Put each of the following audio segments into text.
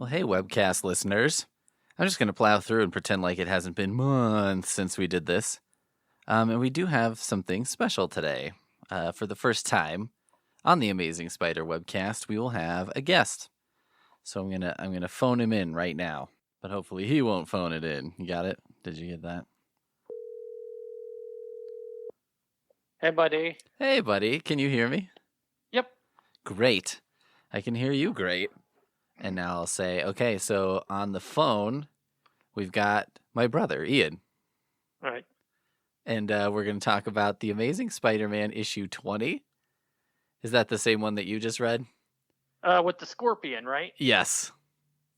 Well, hey, webcast listeners. I'm just going to plow through and pretend like it hasn't been months since we did this. And we do have something special today. For the first time on the Amazing Spider webcast, we will have a guest. So I'm gonna phone him in right now. But hopefully he won't phone it in. You got it? Did you get that? Hey, buddy. Hey, buddy. Can you hear me? Yep. Great. I can hear you great. And now I'll say, okay, so on the phone, we've got my brother, Ian. All right. And we're going to talk about The Amazing Spider-Man issue 20. Is that the same one that you just read? With the Scorpion, right? Yes.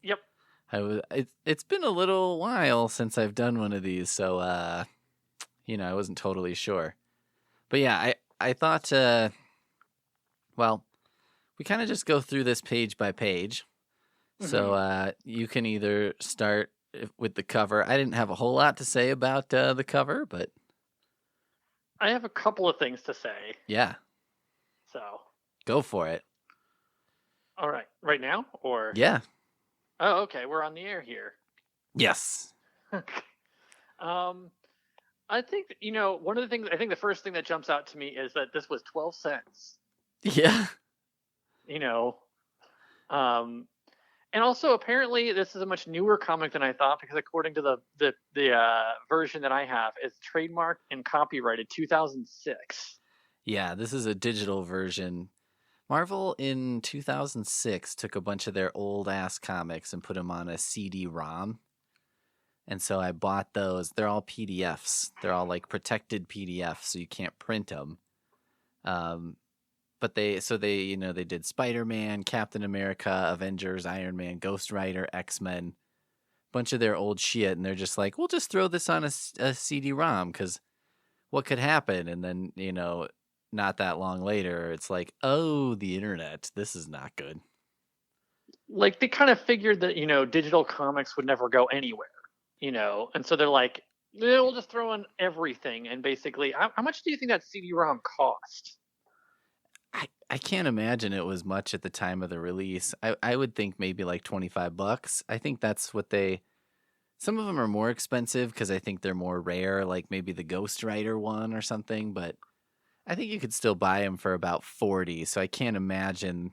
Yep. It's been a little while since I've done one of these, so, I wasn't totally sure. But yeah, I thought, we kind of just go through this page by page. Mm-hmm. So you can either start with the cover. I didn't have a whole lot to say about the cover, but I have a couple of things to say. Yeah. So go for it. All right. Right now? Or Yeah. Oh, okay. We're on the air here. Yes. I think, one of the things, I think the first thing that jumps out to me is that this was 12 cents. Yeah. And also, apparently, this is a much newer comic than I thought, because according to the version that I have, it's trademarked and copyrighted 2006. Yeah, this is a digital version. Marvel in 2006 took a bunch of their old-ass comics and put them on a CD-ROM. And so I bought those. They're all PDFs. They're all, like, protected PDFs, so you can't print them. But they did Spider-Man, Captain America, Avengers, Iron Man, Ghost Rider, X-Men, bunch of their old shit, and they're just like, we'll just throw this on a CD-ROM, because what could happen? And then, not that long later, it's like, oh, the internet, this is not good. Like, they kind of figured that, digital comics would never go anywhere, and so they're like, we'll just throw in everything. And basically, how much do you think that CD-ROM cost? I can't imagine it was much at the time of the release. I would think maybe like $25. I think that's what some of them are more expensive because I think they're more rare, like maybe the Ghost Rider one or something, but I think you could still buy them for about $40. So I can't imagine.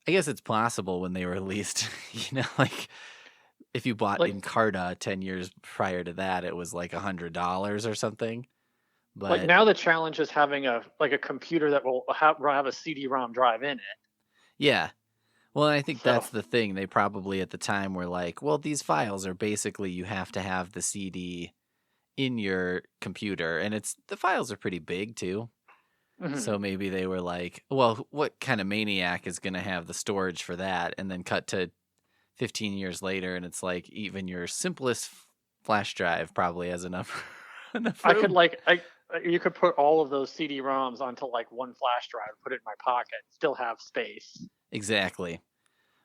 I guess it's possible when they were released, like if you bought Encarta 10 years prior to that, it was like $100 or something. But like now the challenge is having a computer that will have a CD-ROM drive in it. Yeah. Well, I think that's the thing. They probably at the time were like, well, these files are basically you have to have the CD in your computer. And the files are pretty big too. Mm-hmm. So maybe they were like, well, what kind of maniac is going to have the storage for that? And then cut to 15 years later, and it's like even your simplest flash drive probably has enough room. You could put all of those CD-ROMs onto like one flash drive, put it in my pocket, still have space. Exactly.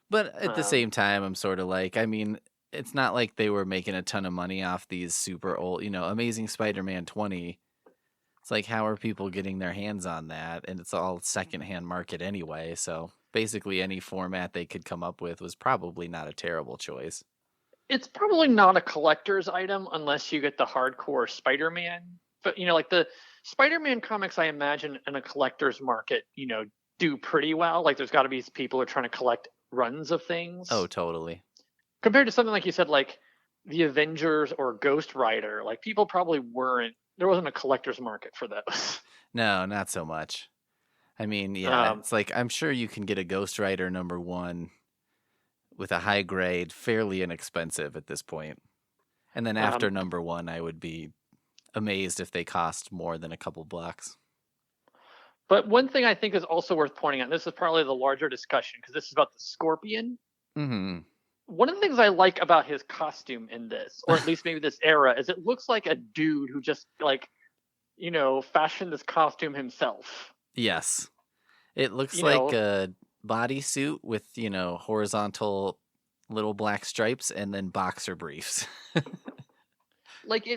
But at the same time, I'm sort of like, I mean, it's not like they were making a ton of money off these super old, Amazing Spider-Man 20. It's like, how are people getting their hands on that? And it's all secondhand market anyway. So basically any format they could come up with was probably not a terrible choice. It's probably not a collector's item unless you get the hardcore Spider-Man. But, like the Spider-Man comics, I imagine in a collector's market, do pretty well. Like there's got to be people who are trying to collect runs of things. Oh, totally. Compared to something like you said, like the Avengers or Ghost Rider, like people probably there wasn't a collector's market for those. No, not so much. I mean, yeah, it's like I'm sure you can get a Ghost Rider #1 with a high grade, fairly inexpensive at this point. And then after #1, I would be amazed if they cost more than a couple bucks. But one thing I think is also worth pointing out, and this is probably the larger discussion because this is about the Scorpion. Mm-hmm. One of the things I like about his costume in this, or at least maybe this era, is it looks like a dude who just fashioned this costume himself. Yes. It looks like a bodysuit with, horizontal little black stripes and then boxer briefs. Like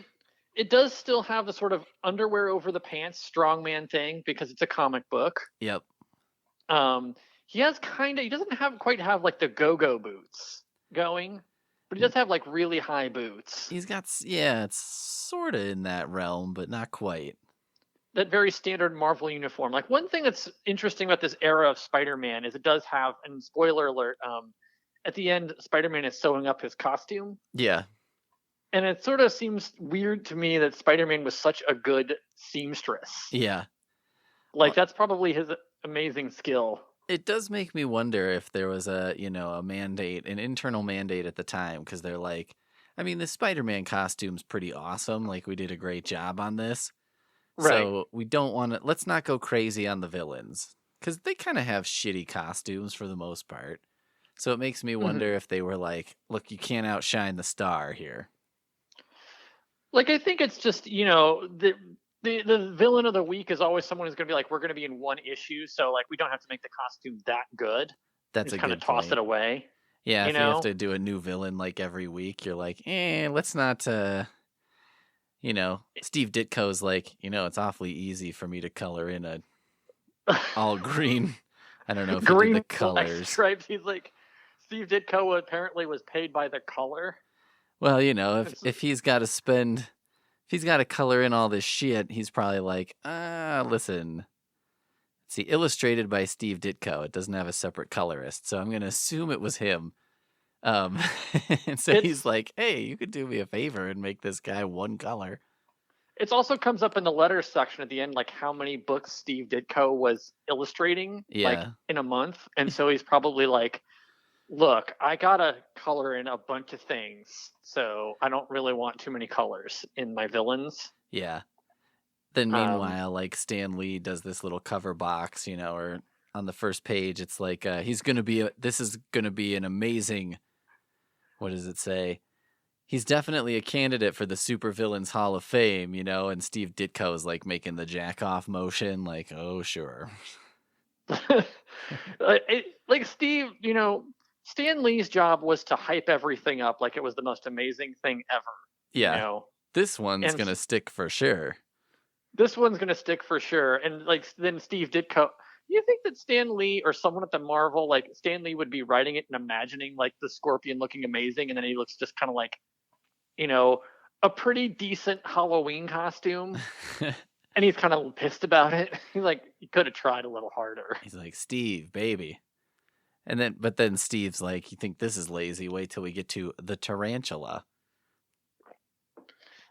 it does still have the sort of underwear over the pants strongman thing because it's a comic book. Yep. He doesn't quite have like the go-go boots. going, but he does have like really high boots. He's got, yeah, it's sort of in that realm, but not quite. That very standard Marvel uniform. Like one thing that's interesting about this era of Spider-Man is it does have, and spoiler alert, at the end, Spider-Man is sewing up his costume. Yeah. And it sort of seems weird to me that Spider-Man was such a good seamstress. Yeah. Like that's probably his amazing skill. It does make me wonder if there was a, a mandate, an internal mandate at the time, because they're like, I mean, the Spider-Man costume's pretty awesome. Like, we did a great job on this. Right. So we don't want to, let's not go crazy on the villains, because they kind of have shitty costumes for the most part. So it makes me wonder if they were like, look, you can't outshine the star here. Like, I think it's just, the villain of the week is always someone who's going to be like, we're going to be in one issue, so like we don't have to make the costume that good. That's just a kind of good toss point. it away. Yeah, if you have to do a new villain like every week, you're like, let's not. Steve Ditko's like, it's awfully easy for me to color in a all green. I don't know if green he did the colors. Stripes. He's like, Steve Ditko apparently was paid by the color. Well, if he's got to spend. If he's got to color in all this shit, he's probably like, listen. See, illustrated by Steve Ditko. It doesn't have a separate colorist, so I'm going to assume it was him. And so he's like, hey, you could do me a favor and make this guy one color. It also comes up in the letters section at the end, like how many books Steve Ditko was illustrating, like in a month. And so he's probably like, look, I gotta color in a bunch of things, so I don't really want too many colors in my villains. Yeah. Then meanwhile, like Stan Lee does this little cover box, or on the first page, it's like this is gonna be an amazing. What does it say? He's definitely a candidate for the Supervillains Hall of Fame, and Steve Ditko is like making the jack off motion, like, oh sure. Like Steve, Stan Lee's job was to hype everything up like it was the most amazing thing ever. Yeah. This one's going to stick for sure. This one's going to stick for sure. And like then Steve Ditko, you think that Stan Lee or someone at the Marvel, like Stan Lee would be writing it and imagining like the Scorpion looking amazing, and then he looks just kind of like, a pretty decent Halloween costume. And he's kind of pissed about it. He's like, you could have tried a little harder. He's like, Steve, baby. But then Steve's like, you think this is lazy? Wait till we get to the tarantula.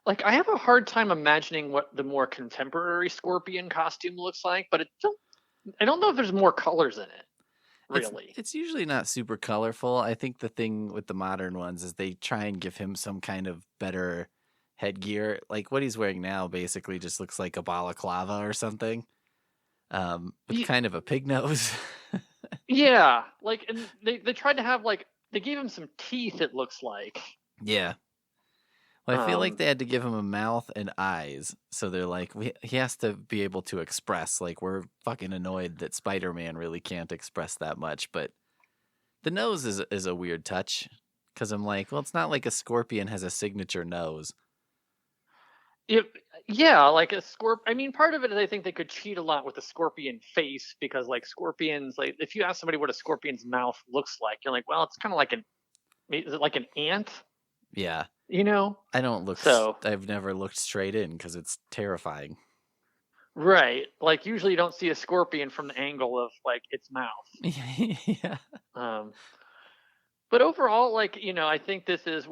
Like, I have a hard time imagining what the more contemporary Scorpion costume looks like, but I don't know if there's more colors in it. Really, it's usually not super colorful. I think the thing with the modern ones is they try and give him some kind of better headgear. Like what he's wearing now basically just looks like a balaclava or something, with kind of a pig nose. Yeah, like, and they tried to have like they gave him some teeth. It looks like. Yeah. Well, I feel like they had to give him a mouth and eyes, so they're like, he has to be able to express. Like, we're fucking annoyed that Spider-Man really can't express that much, but the nose is a weird touch, because I'm like, well, it's not like a Scorpion has a signature nose. Yeah, like a Scorpion. I mean, part of it is I think they could cheat a lot with the Scorpion face, because like Scorpions, like if you ask somebody what a Scorpion's mouth looks like, you're like, well, it's kind of like is it like an ant? Yeah. I don't look I've never looked straight in because it's terrifying. Right. Like usually you don't see a scorpion from the angle of like its mouth. Yeah. But overall, like, I think this is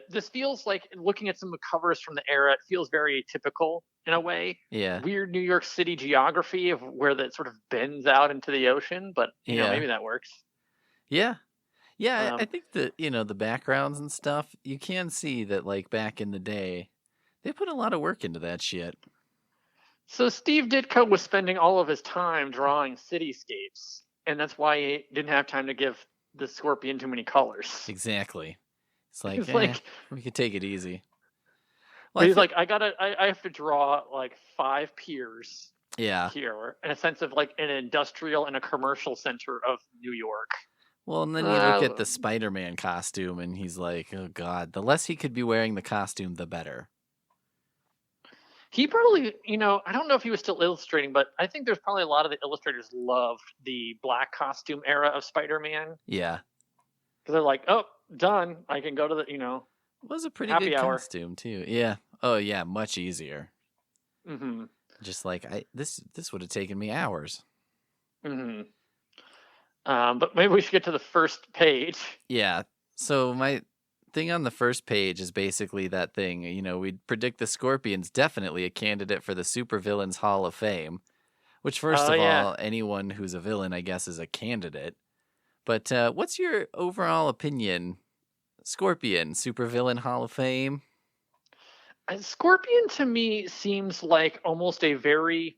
this feels like, looking at some of the covers from the era, it feels very atypical in a way. Yeah. Weird New York City geography of where that sort of bends out into the ocean, but maybe that works. Yeah. Yeah, I think that, the backgrounds and stuff, you can see that, like, back in the day, they put a lot of work into that shit. So Steve Ditko was spending all of his time drawing cityscapes, and that's why he didn't have time to give the Scorpion too many colors. Exactly. It's like, we could take it easy. Well, he's like, I have to draw, like, 5 piers here, in a sense of, like, an industrial and a commercial center of New York. Well, and then you look at the Spider-Man costume, and he's like, oh, God, the less he could be wearing the costume, the better. He probably, I don't know if he was still illustrating, but I think there's probably a lot of the illustrators loved the black costume era of Spider-Man. Yeah. Because they're like, oh, done. I can go to the It was a pretty happy good hour. costume too. Yeah. Oh yeah, much easier. Mm-hmm. Just like this would have taken me hours. Mm-hmm. But maybe we should get to the first page. Yeah. So my thing on the first page is basically that thing. We'd predict the Scorpion's definitely a candidate for the Supervillains Hall of Fame. Which, first Oh of yeah. all, anyone who's a villain, I guess, is a candidate. But what's your overall opinion? Scorpion, Supervillain Hall of Fame? Scorpion to me seems like almost a very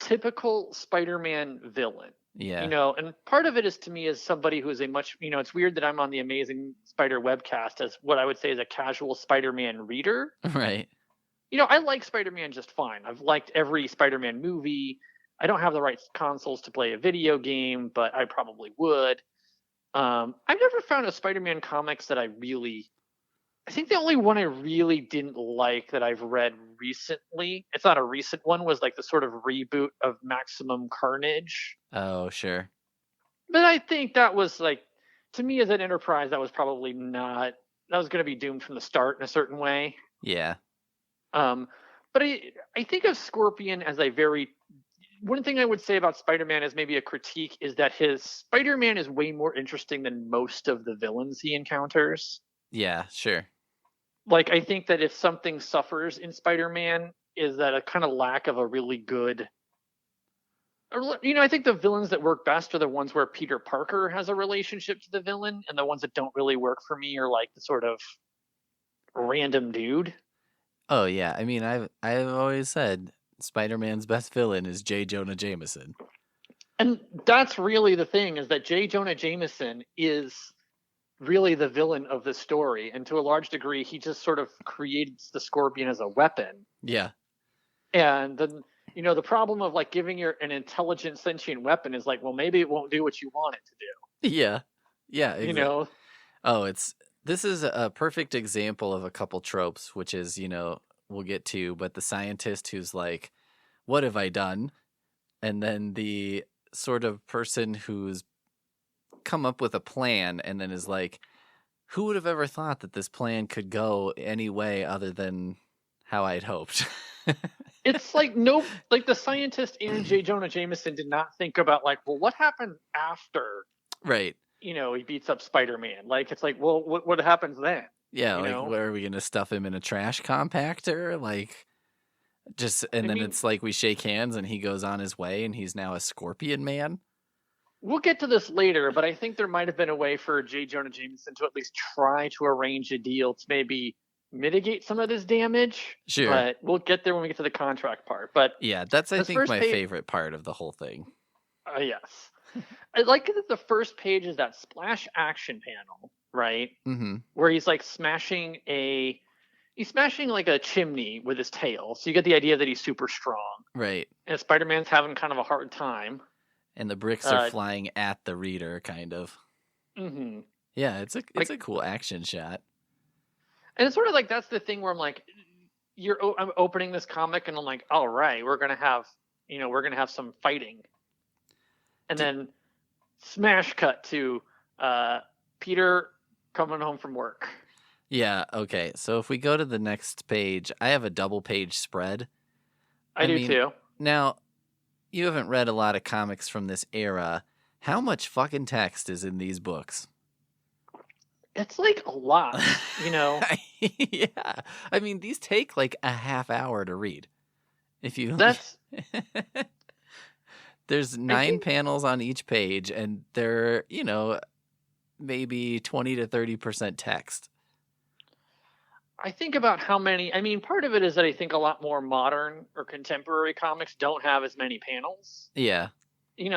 typical Spider-Man villain. Yeah. And part of it is to me as somebody who is a much, it's weird that I'm on the Amazing Spider webcast as what I would say is a casual Spider-Man reader. Right. I like Spider-Man just fine. I've liked every Spider-Man movie. I don't have the right consoles to play a video game, but I probably would. I've never found a Spider-Man comics that I think the only one I really didn't like that I've read recently, it's not a recent one, was like the sort of reboot of Maximum Carnage. Oh, sure. But I think that was like, to me as an enterprise, that was probably not, that was going to be doomed from the start in a certain way. Yeah. Um, but I think of Scorpion as a one thing I would say about Spider-Man as maybe a critique is that his Spider-Man is way more interesting than most of the villains he encounters. Yeah, sure. Like, I think that if something suffers in Spider-Man is that a kind of lack of a really good, I think the villains that work best are the ones where Peter Parker has a relationship to the villain, and the ones that don't really work for me are like the sort of random dude. Oh, yeah. I mean, I've always said Spider-Man's best villain is J. Jonah Jameson. And that's really the thing, is that J. Jonah Jameson is really the villain of the story, and to a large degree he just sort of creates the Scorpion as a weapon. Yeah. And then the problem of like giving an intelligent sentient weapon is like, well, maybe it won't do what you want it to do. Yeah. Yeah, exactly. you know Oh, this is a perfect example of a couple tropes, which is, we'll get to, but the scientist who's like, what have I done? And then the sort of person who's come up with a plan and then is like, who would have ever thought that this plan could go any way other than how I'd hoped? it's like, no, like the scientist and J. Jonah Jameson did not think about like, well, what happened after Right. he beats up Spider-Man. Like, it's like, well, what happens then? Yeah, like, what are we going to stuff him in a trash compactor? Like, then it's like we shake hands and he goes on his way and he's now a Scorpion Man. We'll get to this later, but I think there might have been a way for J. Jonah Jameson to at least try to arrange a deal to maybe mitigate some of this damage. Sure. But we'll get there when we get to the contract part. But yeah, that's, I think, my favorite part of the whole thing. Yes. I like that the first page is that splash action panel, right? Mm-hmm. Where he's like smashing like a chimney with his tail. So you get the idea that he's super strong. Right. And Spider-Man's having kind of a hard time. And the bricks are flying at the reader, kind of. Mm-hmm. Yeah, it's a cool action shot. And it's sort of like, that's the thing where I'm like, I'm opening this comic and I'm like, all right, we're gonna have some fighting. And then smash cut to Peter coming home from work. Yeah, okay. So if we go to the next page, I have a double page spread. I do too. Now, you haven't read a lot of comics from this era. How much fucking text is in these books? It's like a lot, Yeah. I mean, these take like a half hour to read. If you There's 9 panels on each page and they're, maybe 20 to 30% text. I think about how many, part of it is that I think a lot more modern or contemporary comics don't have as many panels. Yeah.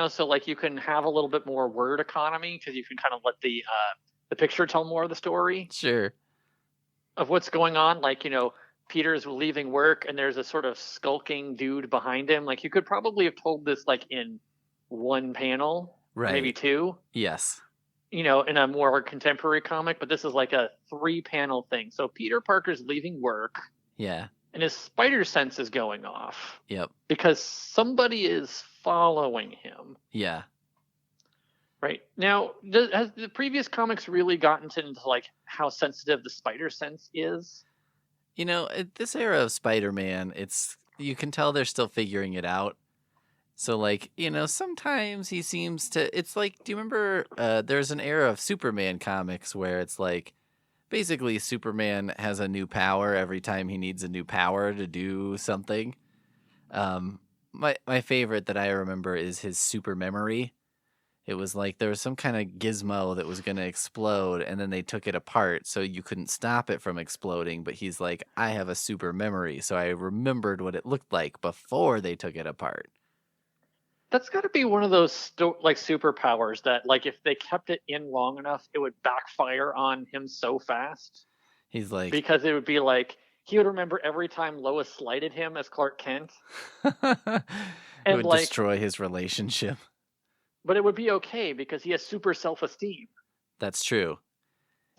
So like you can have a little bit more word economy because you can kind of let the picture tell more of the story. Sure. Of what's going on. Like, Peter's leaving work and there's a sort of skulking dude behind him. Like, you could probably have told this like in one panel, right? Maybe 2. Yes. In a more contemporary comic, but this is like a 3-panel thing. So Peter Parker's leaving work. Yeah. And his spider sense is going off. Yep. Because somebody is following him. Yeah. Right. Now, has the previous comics really gotten into like how sensitive the spider sense is? At this era of Spider-Man, you can tell they're still figuring it out. So like, sometimes he seems to it's like, do you remember there's an era of Superman comics where it's like basically Superman has a new power every time he needs a new power to do something. My favorite that I remember is his super memory. It was like there was some kind of gizmo that was going to explode, and then they took it apart so you couldn't stop it from exploding. But he's like, I have a super memory, so I remembered what it looked like before they took it apart. That's got to be one of those like superpowers that, like, if they kept it in long enough, it would backfire on him so fast He's like, because it would be like he would remember every time Lois slighted him as Clark Kent, it and would like, destroy his relationship. but it would be okay because he has super self-esteem. That's true.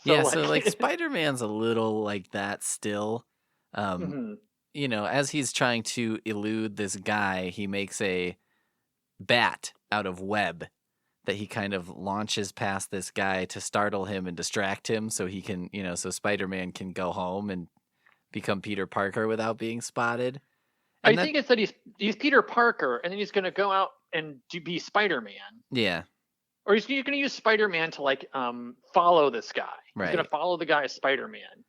So Yeah, so like like, Spider-Man's a little like that still. Um, mhm. as he's trying to elude this guy, he makes a bat out of web that he kind of launches past this guy to startle him and distract him so he can, so Spider-Man can go home and become Peter Parker without being spotted. I And that think it's that he's Peter Parker, and then he's going to go out and be Spider-Man, yeah, or he's going to use Spider-Man to like follow this guy. He's going right. to follow the guy as Spider-Man.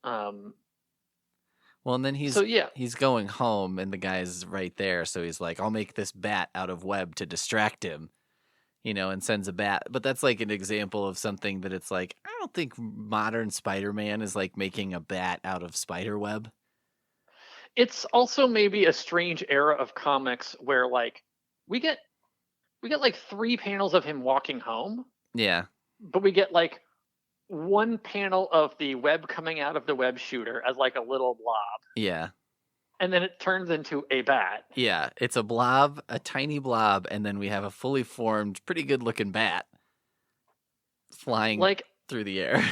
Um, Well, and then so he's yeah, he's going home and the guy's right there, so he's like, "I'll make this bat out of web to distract him." And sends a bat. But that's like an example of something that it's like, I don't think modern Spider-Man is like making a bat out of spider web. it's also maybe a strange era of comics where like we get we get like 3 panels of him walking home, Yeah. but we get like one panel of the web coming out of the web shooter as like a little blob, Yeah. and then it turns into a bat. Yeah. It's a blob, a tiny blob, and then we have a fully formed, pretty good looking bat flying Like through the air.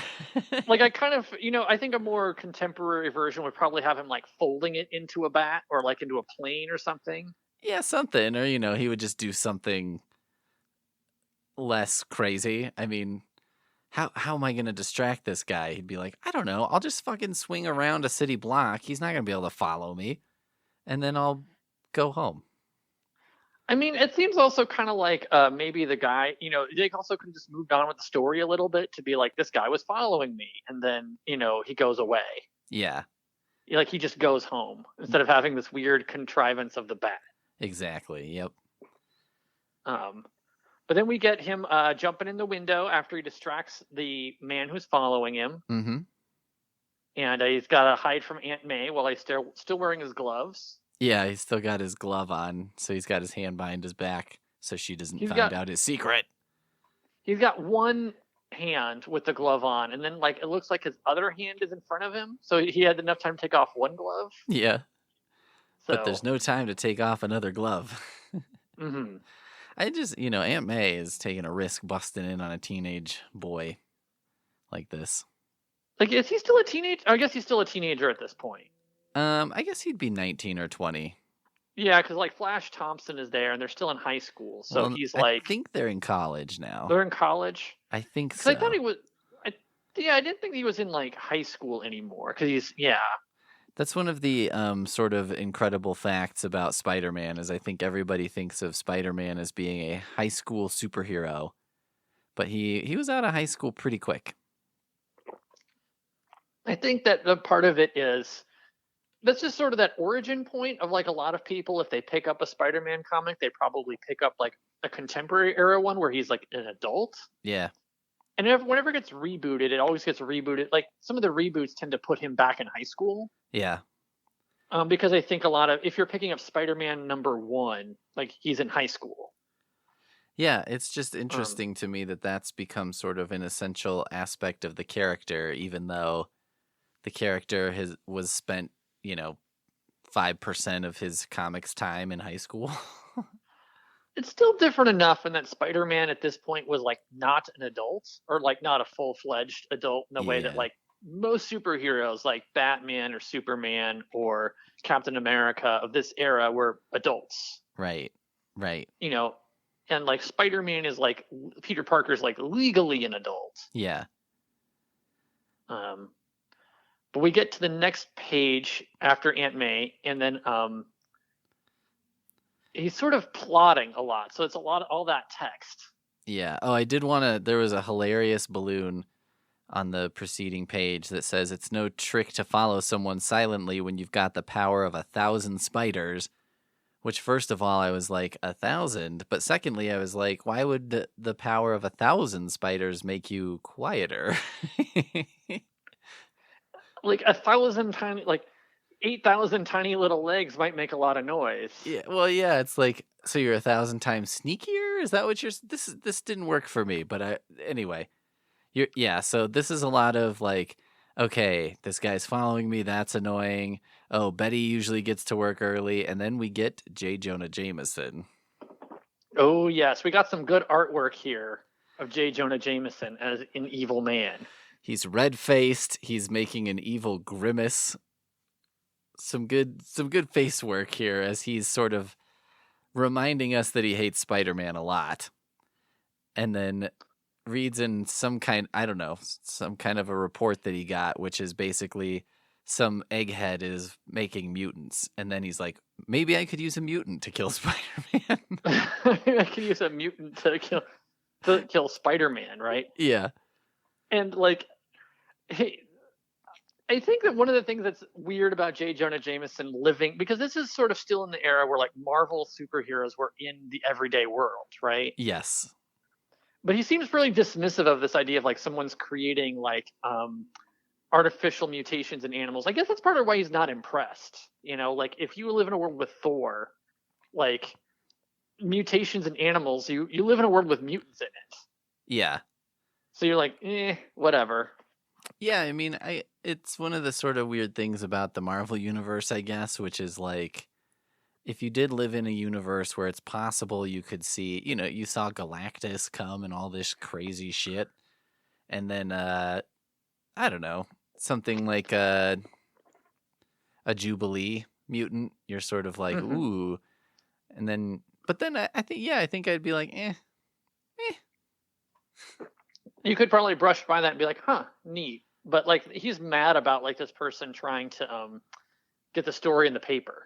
I kind of, I think a more contemporary version would probably have him like folding it into a bat or like into a plane or something. Yeah, something. Or, he would just do something less crazy. I mean, how am I going to distract this guy? He'd be like, I don't know. I'll just fucking swing around a city block. He's not going to be able to follow me. And then I'll go home. I mean, it seems also kind of like maybe the guy, they also could have just moved on with the story a little bit to be like, this guy was following me. And then, he goes away. Yeah. Like he just goes home instead of having this weird contrivance of the bat. Exactly. Yep. But then we get him jumping in the window after he distracts the man who's following him. Mm-hmm. And he's got to hide from Aunt May while he's still wearing his gloves. Yeah, he's still got his glove on, so he's got his hand behind his back so she doesn't He's find got out his secret. he's got one hand with the glove on, and then like it looks like his other hand is in front of him, so he had enough time to take off one glove. Yeah, but So, there's no time to take off another glove. mhm. I just, Aunt May is taking a risk busting in on a teenage boy like this. Like, is he still a teenager? I guess he's still a teenager at this point. I guess he'd be 19 or 20. Yeah, because like Flash Thompson is there, and they're still in high school, so Well, he's I like think they're in college now. they're in college. I think Because so. I thought he was. I didn't think he was in like high school anymore. Because he's That's one of the sort of incredible facts about Spider-Man is I think everybody thinks of Spider-Man as being a high school superhero, but he was out of high school pretty quick. I think that the part of it is that's just sort of that origin point of like a lot of people. If they pick up a Spider-Man comic, they probably pick up like a contemporary era one where he's like an adult. Yeah. And whenever it gets rebooted, it always gets rebooted. Like some of the reboots tend to put him back in high school. Yeah. Because I think a lot of if you're picking up Spider-Man #1, like he's in high school. Yeah, it's just interesting to me that that's become sort of an essential aspect of the character, even though the character was spent, 5% of his comics time in high school. It's still different enough in that Spider-Man at this point was like not an adult or like not a full-fledged adult in the way that Yeah. like most superheroes like Batman or Superman or Captain America of this era were adults. Right. Right. and like Spider-Man is like Peter Parker's like legally an adult. Yeah. But we get to the next page after Aunt May, and then he's sort of plotting a lot, so it's a lot of all that text. Yeah. Oh, I did want to. There was a hilarious balloon on the preceding page that says it's no trick to follow someone silently when you've got the power of 1,000 spiders. Which, first of all, I was like, 1,000? But secondly, I was like, why would the power of 1,000 spiders make you quieter? Like 1,000 tiny, like 8,000 tiny little legs might make a lot of noise. Yeah, well, yeah, it's like, so you're 1,000 times sneakier? Is that what you're? This didn't work for me, but anyway, yeah. So this is a lot of like, okay, this guy's following me. That's annoying. Oh, Betty usually gets to work early, and then we get J. Jonah Jameson. Oh yes, we got some good artwork here of J. Jonah Jameson as an evil man. He's red-faced. He's making an evil grimace. Some good face work here as he's sort of reminding us that he hates Spider-Man a lot. And then reads in some kind of a report that he got, which is basically some egghead is making mutants. And then he's like, maybe I could use a mutant to kill Spider-Man. I could use a mutant to kill Spider-Man, right? Yeah. And like, hey, I think that one of the things that's weird about J. Jonah Jameson living, because this is sort of still in the era where like Marvel superheroes were in the everyday world, right? Yes. But he seems really dismissive of this idea of like someone's creating like artificial mutations in animals. I guess that's part of why he's not impressed. You know, like if you live in a world with Thor, like mutations in animals, you live in a world with mutants in it. Yeah. So you're like, whatever. Yeah, I mean, it's one of the sort of weird things about the Marvel universe, I guess, which is like, if you did live in a universe where it's possible you could see, you saw Galactus come and all this crazy shit, and then, I don't know, something like a Jubilee mutant, you're sort of like, ooh, and then, but then I think I'd be like, eh. You could probably brush by that and be like, huh, neat. But like he's mad about like this person trying to get the story in the paper.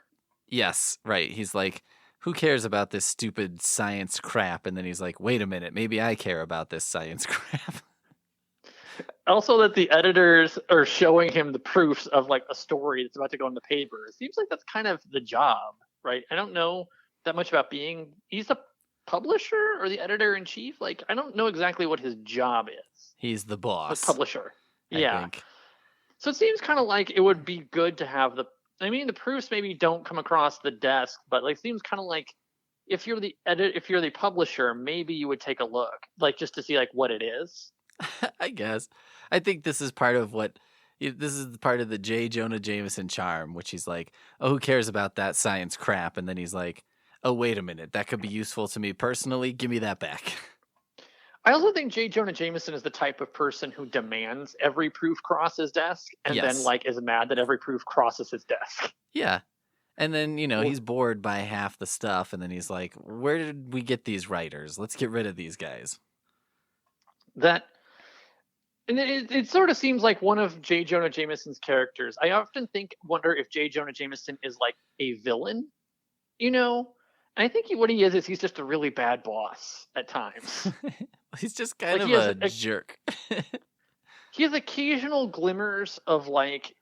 Yes, right. He's like, who cares about this stupid science crap? And then he's like, wait a minute, maybe I care about this science crap. Also, that the editors are showing him the proofs of like a story that's about to go in the paper. It seems like that's kind of the job, right? I don't know that much about he's a publisher or the editor in chief. Like, I don't know exactly what his job is. He's the boss. The publisher. Yeah. I think. So it seems kind of like it would be good to have the proofs maybe don't come across the desk, but like seems kind of like if you're the publisher, maybe you would take a look, like just to see like what it is. I guess. I think this is part of the J. Jonah Jameson charm, which he's like, oh, who cares about that science crap? And then he's like, oh, wait a minute, that could be useful to me personally. Give me that back. I also think J. Jonah Jameson is the type of person who demands every proof cross his desk and then like is mad that every proof crosses his desk. Yeah. And then, he's bored by half the stuff. And then he's like, where did we get these writers? Let's get rid of these guys. And it sort of seems like one of J. Jonah Jameson's characters. I often wonder if J. Jonah Jameson is like a villain, And I think what he is he's just a really bad boss at times. He's just kind of a jerk. He has occasional glimmers of like,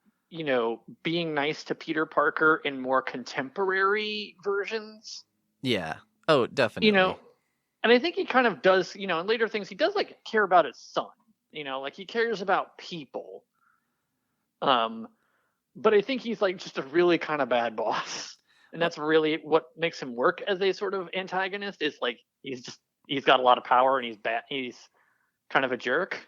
being nice to Peter Parker in more contemporary versions. Yeah. Oh, definitely. And I think he kind of does, in later things, he does like care about his son. Like he cares about people. But I think he's like just a really kind of bad boss. And that's really what makes him work as a sort of antagonist is like he's got a lot of power and he's kind of a jerk.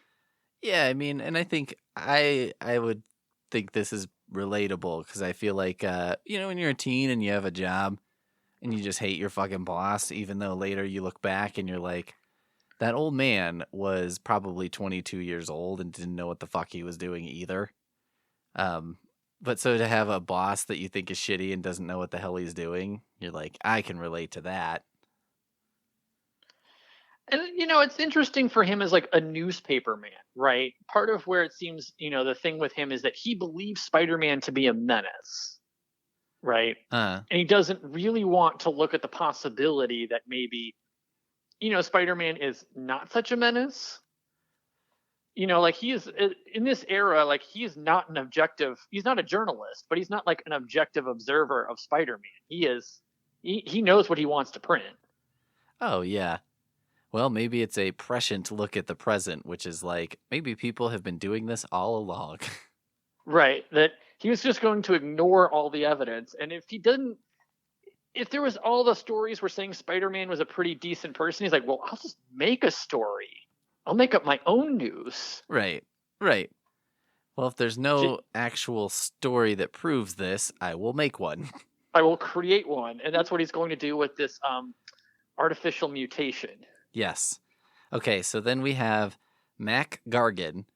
Yeah, I mean, and I think I would think this is relatable because I feel like when you're a teen and you have a job and you just hate your fucking boss, even though later you look back and you're like, that old man was probably 22 years old and didn't know what the fuck he was doing either. But so to have a boss that you think is shitty and doesn't know what the hell he's doing, you're like, I can relate to that. And it's interesting for him as like a newspaper man, right? Part of where it seems, the thing with him is that he believes Spider-Man to be a menace, right? Uh, And he doesn't really want to look at the possibility that maybe, Spider-Man is not such a menace. Like he is in this era, like he is not an objective. He's not a journalist, but he's not like an objective observer of Spider-Man. He knows what he wants to print. oh, yeah. Well, maybe it's a prescient look at the present, which is like, maybe people have been doing this all along. Right. That he was just going to ignore all the evidence. And if there was all the stories were saying Spider-Man was a pretty decent person, he's like, well, I'll just make a story. I'll make up my own news. Right, right. Well, if there's no actual story that proves this, I will make one. I will create one. And that's what he's going to do with this artificial mutation. Yes. Okay, so then we have Mac Gargan,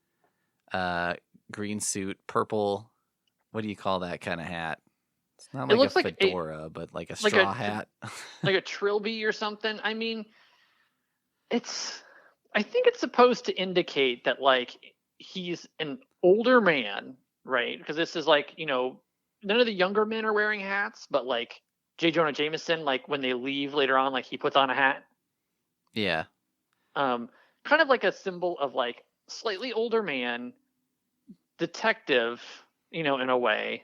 green suit, purple. What do you call that kind of hat? It's not like a fedora, but like a straw hat. Like a trilby or something. I mean, I think it's supposed to indicate that like he's an older man, right? Because this is like, none of the younger men are wearing hats, but like J. Jonah Jameson, like when they leave later on, like he puts on a hat. Yeah. Kind of like a symbol of like slightly older man, detective, in a way.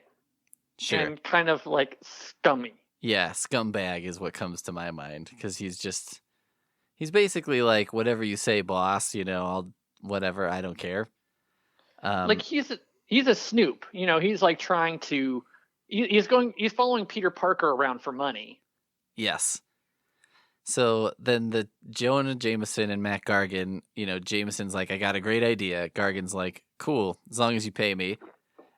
Sure. And kind of like scummy. Yeah, scumbag is what comes to my mind because he's basically like, whatever you say, boss, I'll whatever, I don't care. Like he's a snoop, he's like trying to he's following Peter Parker around for money. Yes. So then the Jonah Jameson and Matt Gargan, Jameson's like, I got a great idea. Gargan's like, cool, as long as you pay me.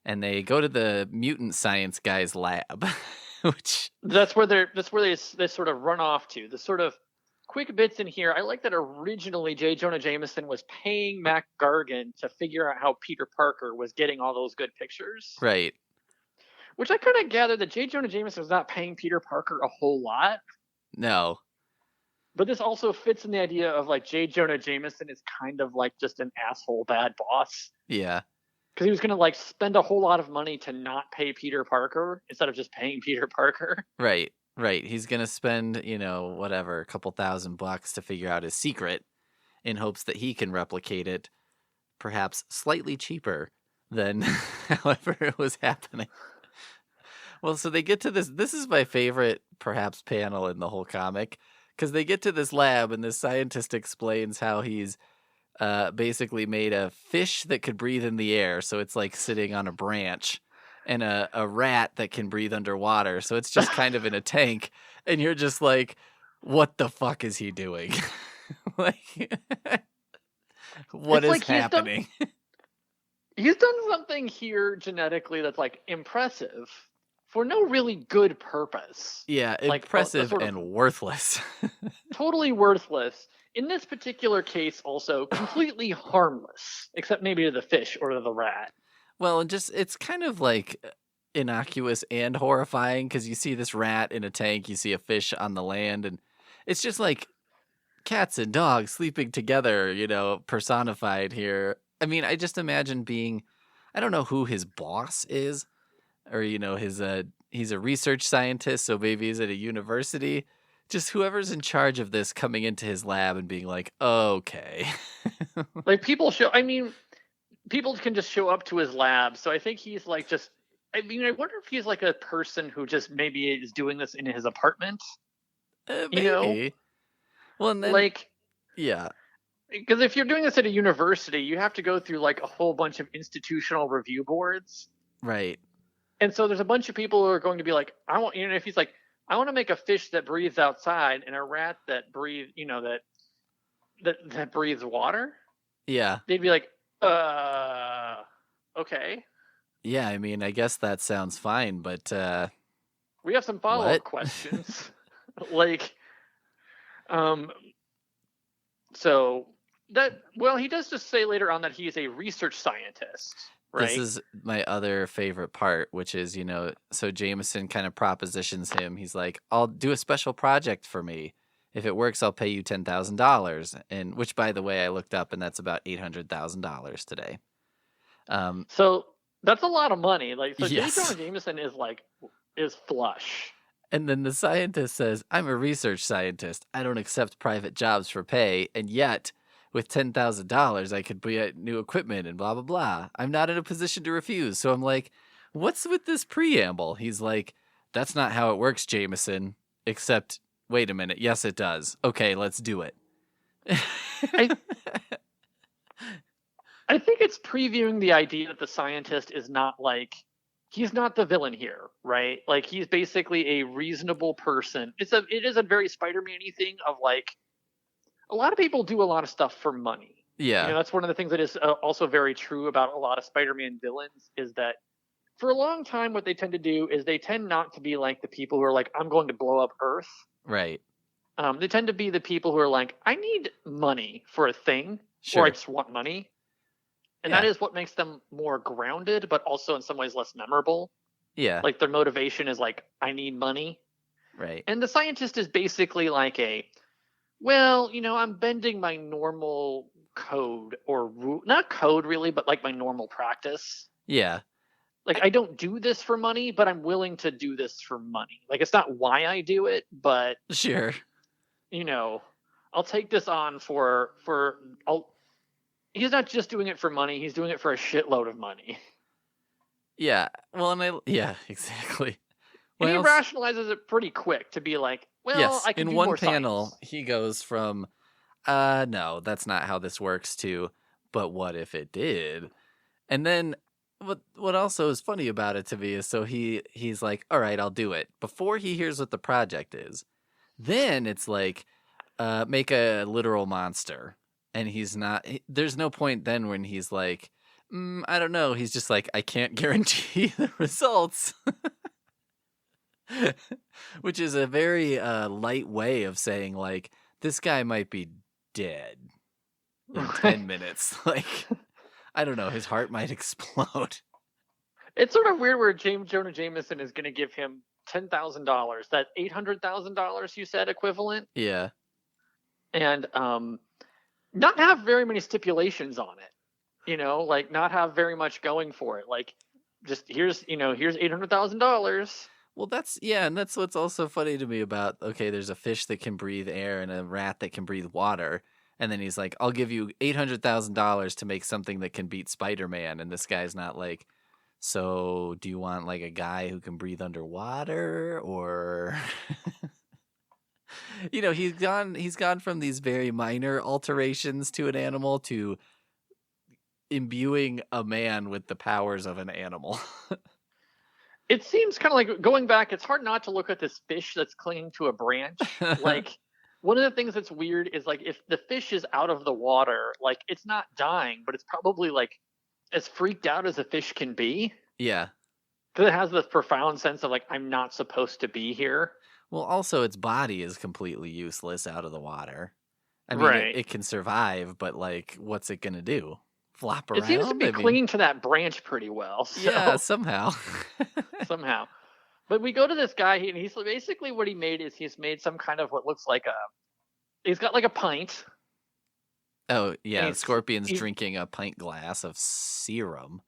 And they go to the mutant science guy's lab, which that's where they sort of run off to. The sort of quick bits in here. I like that originally J. Jonah Jameson was paying Mac Gargan to figure out how Peter Parker was getting all those good pictures. Right. Which I kind of gathered that J. Jonah Jameson was not paying Peter Parker a whole lot. No. But this also fits in the idea of like J. Jonah Jameson is kind of like just an asshole bad boss. Yeah. Because he was going to like spend a whole lot of money to not pay Peter Parker instead of just paying Peter Parker. Right. Right. He's going to spend, whatever, a couple $1,000 to figure out his secret in hopes that he can replicate it perhaps slightly cheaper than however it was happening. Well, so they get to this. This is my favorite, perhaps, panel in the whole comic because they get to this lab and this scientist explains how he's basically made a fish that could breathe in the air. So it's like sitting on a branch. And a rat that can breathe underwater. So it's just kind of in a tank. And you're just like, what the fuck is he doing? Like, what is happening? He's done something here genetically that's like impressive for no really good purpose. Yeah, like, impressive and worthless. Totally worthless. In this particular case, also completely harmless, except maybe to the fish or to the rat. Well, and it's kind of like innocuous and horrifying because you see this rat in a tank, you see a fish on the land, and it's just like cats and dogs sleeping together, personified here. I mean, I just imagine I don't know who his boss is, or, he's a research scientist, so maybe he's at a university. Just whoever's in charge of this coming into his lab and being like, okay. Like people can just show up to his lab. So I think he's like I wonder if he's like a person who just maybe is doing this in his apartment. Maybe. Well, and then, like, yeah. Because if you're doing this at a university, you have to go through like a whole bunch of institutional review boards. Right. And so there's a bunch of people who are going to be like, if he's like, I want to make a fish that breathes outside and a rat that breathes, that breathes water. Yeah. They'd be like, okay. Yeah, I mean, I guess that sounds fine, but we have some follow-up questions. Like, so he does just say later on that he's a research scientist, right? This is my other favorite part, which is, so Jameson kind of propositions him. He's like, I'll do a special project for me If it works, I'll pay you $10,000. And which, by the way, I looked up, and that's about $800,000 today. So that's a lot of money. Like, so J. Yes. Jonah Jameson is flush. And then the scientist says, I'm a research scientist. I don't accept private jobs for pay. And yet, with $10,000, I could get new equipment and blah, blah, blah. I'm not in a position to refuse. So I'm like, what's with this preamble? He's like, that's not how it works, Jameson. Except, wait a minute. Yes, it does. Okay, let's do it. I, I think it's previewing the idea that the scientist is not like, he's not the villain here, right? Like, he's basically a reasonable person. It is a very Spider-Man-y thing of like, a lot of people do a lot of stuff for money. Yeah. That's one of the things that is also very true about a lot of Spider-Man villains is that for a long time, what they tend to do is they tend not to be like the people who are like, I'm going to blow up Earth. Right. They tend to be the people who are like, I need money for a thing, Sure. or I just want money. And that is what makes them more grounded, but also in some ways less memorable. Yeah. Like their motivation is like, I need money. Right. And the scientist is basically like well, I'm bending my normal code or not code really, but like my normal practice. Yeah. Like I don't do this for money, but I'm willing to do this for money. Like it's not why I do it, but sure. I'll take this on he's not just doing it for money, he's doing it for a shitload of money. Yeah. Well, yeah, exactly. And he rationalizes it pretty quick to be like, well, yes, I can in do one more panel, science. he goes from, no, that's not how this works to, but what if it did? And then what also is funny about it to me is so he's like, all right, I'll do it before he hears what the project is. Then it's like, make a literal monster. And he's not, there's no point then when he's like, I don't know. He's just like, I can't guarantee the results. Which is a very light way of saying, like, this guy might be dead in 10 minutes. Like, I don't know. His heart might explode. It's sort of weird where Jonah Jameson is going to give him $10,000. That $800,000 you said equivalent. Yeah. And not have very many stipulations on it. Like not have very much going for it. Like just here's $800,000. Well, and that's what's also funny to me about, okay, there's a fish that can breathe air and a rat that can breathe water. And then he's like, I'll give you $800,000 to make something that can beat Spider-Man. And this guy's not like, so do you want like a guy who can breathe underwater or... he's gone from these very minor alterations to an animal to imbuing a man with the powers of an animal. It seems kind of like going back. It's hard not to look at this fish that's clinging to a branch. Like one of the things that's weird is like if the fish is out of the water, like it's not dying, but it's probably like as freaked out as a fish can be. Yeah. Because it has this profound sense of like, I'm not supposed to be here. Well, also its body is completely useless out of the water. I mean, right. it can survive, but like, what's it going to do? Flop around? It seems to be clinging to that branch pretty well. So. Yeah, somehow. Somehow. But we go to this guy, and he's basically what he made is he's made some kind of what looks like he's got like a pint. Oh, yeah, Scorpion's drinking a pint glass of serum.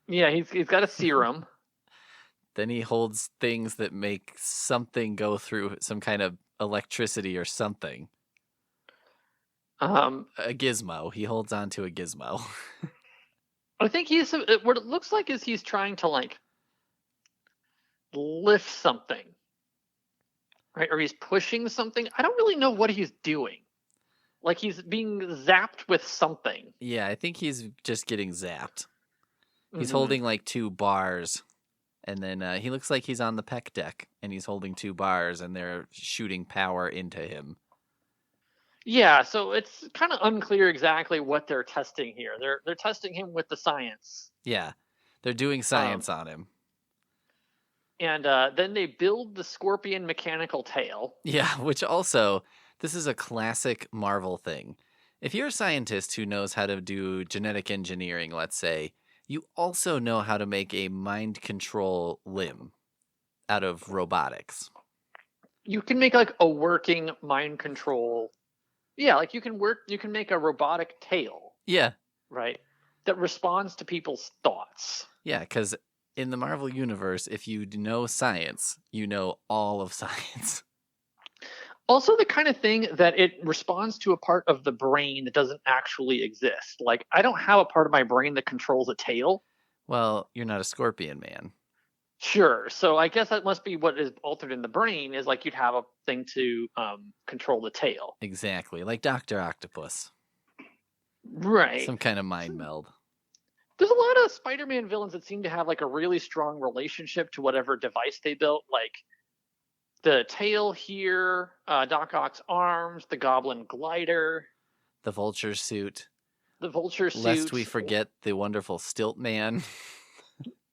Yeah, he's got a serum. Then he holds things that make something go through some kind of electricity or something. A gizmo. He holds on to a gizmo. I think what it looks like is he's trying to like lift something, right? Or he's pushing something. I don't really know what he's doing. Like he's being zapped with something. Yeah, I think he's just getting zapped. He's holding like 2 bars. And then he looks like he's on the PEC deck, and he's holding 2 bars, and they're shooting power into him. Yeah, so it's kind of unclear exactly what they're testing here. They're testing him with the science. Yeah, they're doing science on him. And then they build the Scorpion mechanical tail. Yeah, which also, this is a classic Marvel thing. If you're a scientist who knows how to do genetic engineering, let's say, you also know how to make a mind control limb out of robotics. you can make like a working mind control. Yeah, like you can make a robotic tail, Yeah. right? That responds to people's thoughts. Yeah, because in the Marvel universe, if you know science, you know all of science. Also, the kind of thing that it responds to a part of the brain that doesn't actually exist. Like, I don't have a part of my brain that controls a tail. Well, you're not a scorpion man. Sure. So I guess that must be what is altered in the brain is like you'd have a thing to control the tail. Exactly. Like Dr. Octopus. Right. Some kind of mind meld. There's a lot of Spider-Man villains that seem to have like a really strong relationship to whatever device they built. Like the tail here, Doc Ock's arms, the Goblin glider, The vulture suit. the Vulture Lest we suit. forget the wonderful Stilt Man.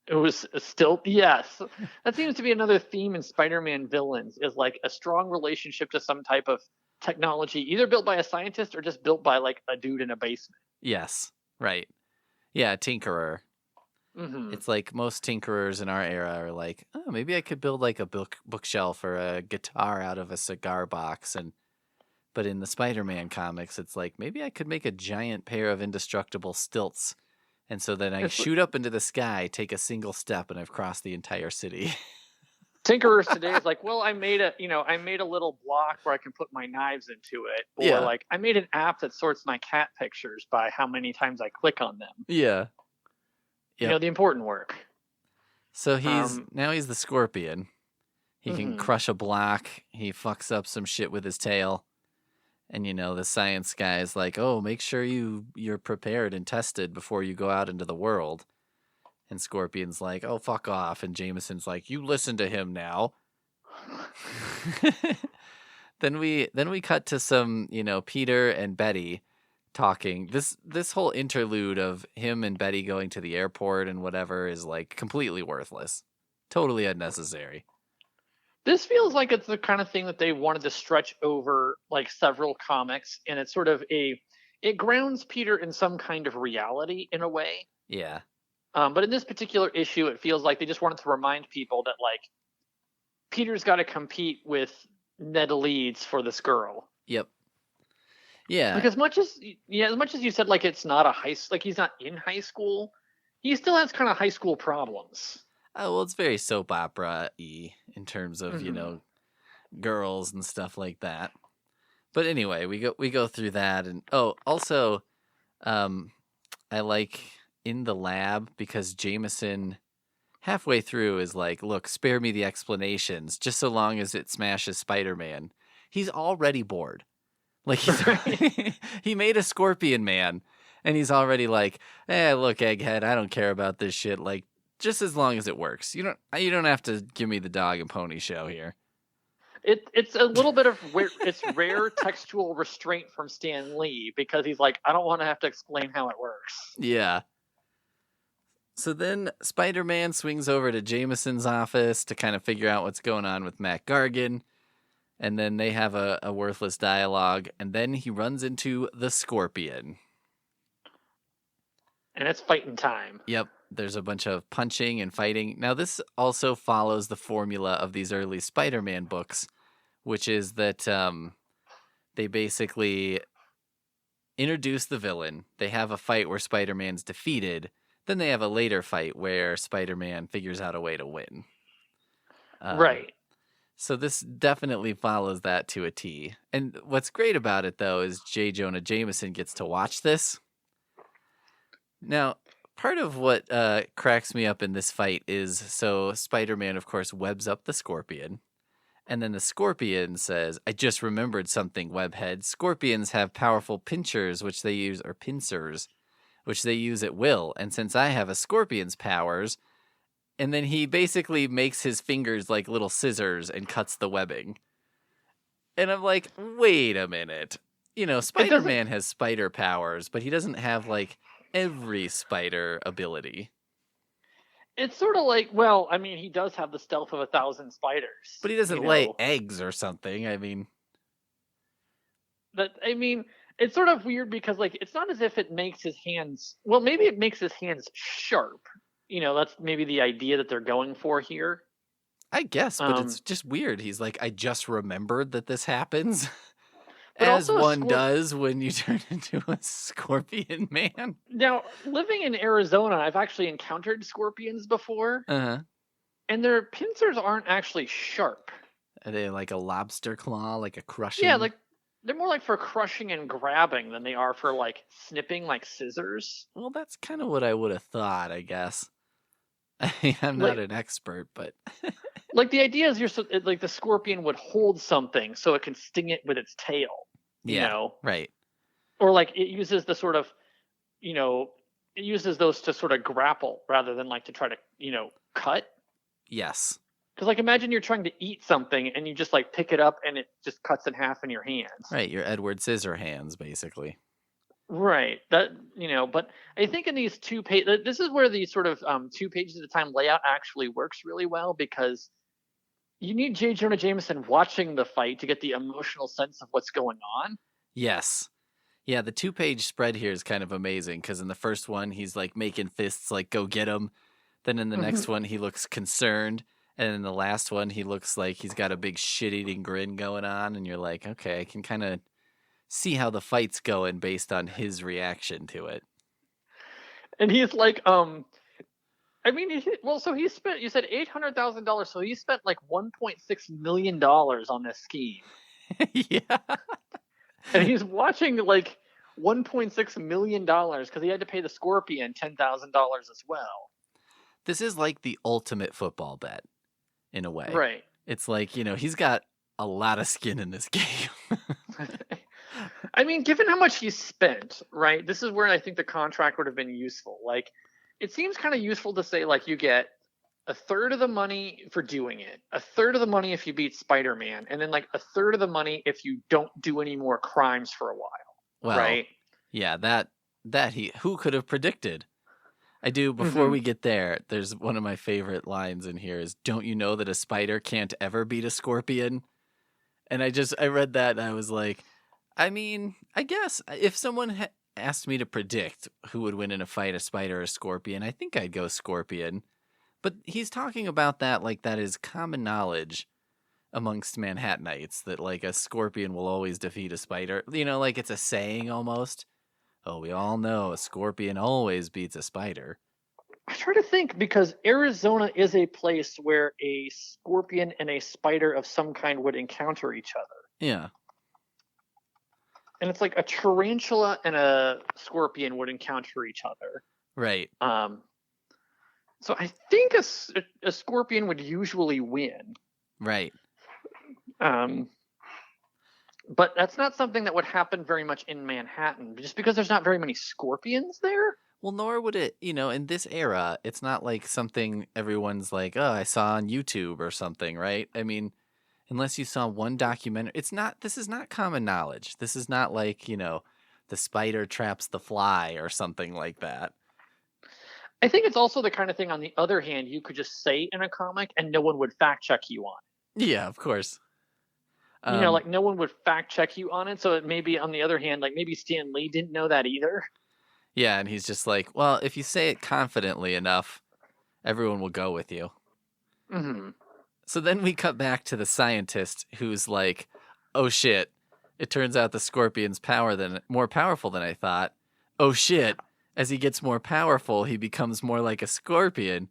It was still yes. That seems to be another theme in Spider-Man villains is like a strong relationship to some type of technology, either built by a scientist or just built by like a dude in a basement. Yes. Right. Yeah, Tinkerer. Hmm. It's like most tinkerers in our era are like, oh, maybe I could build like a bookshelf or a guitar out of a cigar box. But in the Spider-Man comics, it's like maybe I could make a giant pair of indestructible stilts, and so then I It's shoot up into the sky, take a single step, and I've crossed the entire city. Tinkerers today is like, well, I made a little block where I can put my knives into it, or Yeah, like I made an app that sorts my cat pictures by how many times I click on them. yeah, yep. The important work. So Um, he's the Scorpion. He can mhm. crush a block. He fucks up some shit with his tail. And the science guy is like, "Oh, make sure you're prepared and tested before you go out into the world." And Scorpion's like, "Oh, fuck off." And Jameson's like, "You listen to him now." Then we cut to some, Peter and Betty talking. This whole interlude of him and Betty going to the airport and whatever is like completely worthless. Totally unnecessary. This feels like it's the kind of thing that they wanted to stretch over like several comics, and it's sort of it grounds Peter in some kind of reality in a way. Yeah. But in this particular issue, it feels like they just wanted to remind people that like Peter's got to compete with Ned Leeds for this girl. Yep. Yeah. Like as much as you said like it's not like he's not in high school, he still has kind of high school problems. Oh, well, it's very soap opera-y in terms of, Hmm. girls and stuff like that. But anyway, we go through that, and also um I like in the lab because Jameson halfway through is like, "Look, spare me the explanations, just so long as it smashes Spider-Man." He's already bored. Like Right? he made a Scorpion Man, and he's already like, look, Egghead, I don't care about this shit. Like, just as long as it works. You don't have to give me the dog and pony show here." It's a little bit of it's rare textual restraint from Stan Lee because he's like, I don't want to have to explain how it works. Yeah. So then Spider-Man swings over to Jameson's office to kind of figure out what's going on with Matt Gargan. And then they have a worthless dialogue. And then he runs into the Scorpion. And it's fighting time. Yep. There's a bunch of punching and fighting. Now, this also follows the formula of these early Spider-Man books, which is that they basically introduce the villain. They have a fight where Spider-Man's defeated. Then they have a later fight where Spider-Man figures out a way to win. Right. So this definitely follows that to a T. And what's great about it, though, is J. Jonah Jameson gets to watch this. Now, part of what cracks me up in this fight is, so Spider-Man, of course, webs up the Scorpion. And then the Scorpion says, "I just remembered something, Webhead. Scorpions have powerful pincers, which they use, or pincers, which they use at will. And since I have a Scorpion's powers..." And then he basically makes his fingers like little scissors and cuts the webbing. And I'm like, wait a minute. It doesn't Spider-Man has spider powers, but he doesn't have like every spider ability. it's sort of like, well, I mean, he does have the stealth of 1,000 spiders, But he doesn't lay eggs or something. I mean, I mean, it's sort of weird because like it's not as if it makes his hands, well, maybe it makes his hands sharp. That's maybe the idea that they're going for here. I guess, but Um, it's just weird. He's like, I just remembered that this happens, but as also a one scorp. does when you turn into a scorpion man. Now, living in Arizona, I've actually encountered scorpions before, Uh-huh. and their pincers aren't actually sharp. Are they like a lobster claw, like a Yeah, crushing? like they're more like for crushing and grabbing than they are for like snipping, like scissors. Well, that's kind of what I would have thought, I guess. I mean, I'm not Like, an expert, but like the idea is like the scorpion would hold something so it can sting it with its tail, you yeah, know, right. or like it uses the sort of, you know, it uses those to sort of grapple rather than like to try to, cut. Yes. Because like imagine you're trying to eat something and you just like pick it up and it just cuts in half in your hands. Right, your Edward Scissorhands, basically. Right. But I think in these this is where the sort of 2 pages at a time layout actually works really well because you need J. Jonah Jameson watching the fight to get the emotional sense of what's going on. Yes. Yeah, the 2-page spread here is kind of amazing because in the first one, he's like making fists like, go get him. Then in the Hmm. next one, he looks concerned. And in the last one, he looks like he's got a big shit eating grin going on. And you're like, okay, I can kind of see how the fight's going based on his reaction to it. And he's like, I mean, so he spent. You said $800,000, so he spent like $1.6 million on this scheme, Yeah. and he's watching like $1.6 million because he had to pay the Scorpion $10,000 as well. This is like the ultimate football bet in a way. Right. It's like, he's got a lot of skin in this game. I mean, given how much he spent, right? This is where I think the contract would have been useful. Like, it seems kind of useful to say, like, you get a third of the money for doing it, a third of the money if you beat Spider-Man, and then like a third of the money if you don't do any more crimes for a while, Well, right? yeah, who could have predicted? I do. Before Hmm. we get there, there's one of my favorite lines in here is, don't you know that a spider can't ever beat a scorpion? And I read that and I was like, I mean, I guess if someone asked me to predict who would win in a fight, a spider or a scorpion, I think I'd go scorpion. But he's talking about that like that is common knowledge amongst Manhattanites that like a scorpion will always defeat a spider. Like it's a saying almost. Oh, we all know a scorpion always beats a spider. I try to think because Arizona is a place where a scorpion and a spider of some kind would encounter each other. Yeah. And it's like a tarantula and a scorpion would encounter each other. Right. So I think a scorpion would usually win. Right. Um, but that's not something that would happen very much in Manhattan, just because there's not very many scorpions there. Well, nor would it, in this era, it's not like something everyone's like, oh, I saw on YouTube or something, right? I mean, unless you saw one documentary, this is not common knowledge. This is not like, the spider traps the fly or something like that. I think it's also the kind of thing, on the other hand, you could just say in a comic and no one would fact check you on it. Yeah, of course. Like no one would fact check you on it. So it may be, on the other hand, like maybe Stan Lee didn't know that either. Yeah, and he's just like, well, if you say it confidently enough, everyone will go with you. Mm-hmm. So then we cut back to the scientist who's like, oh shit, it turns out the scorpion's more powerful than I thought. Oh shit, as he gets more powerful, he becomes more like a scorpion.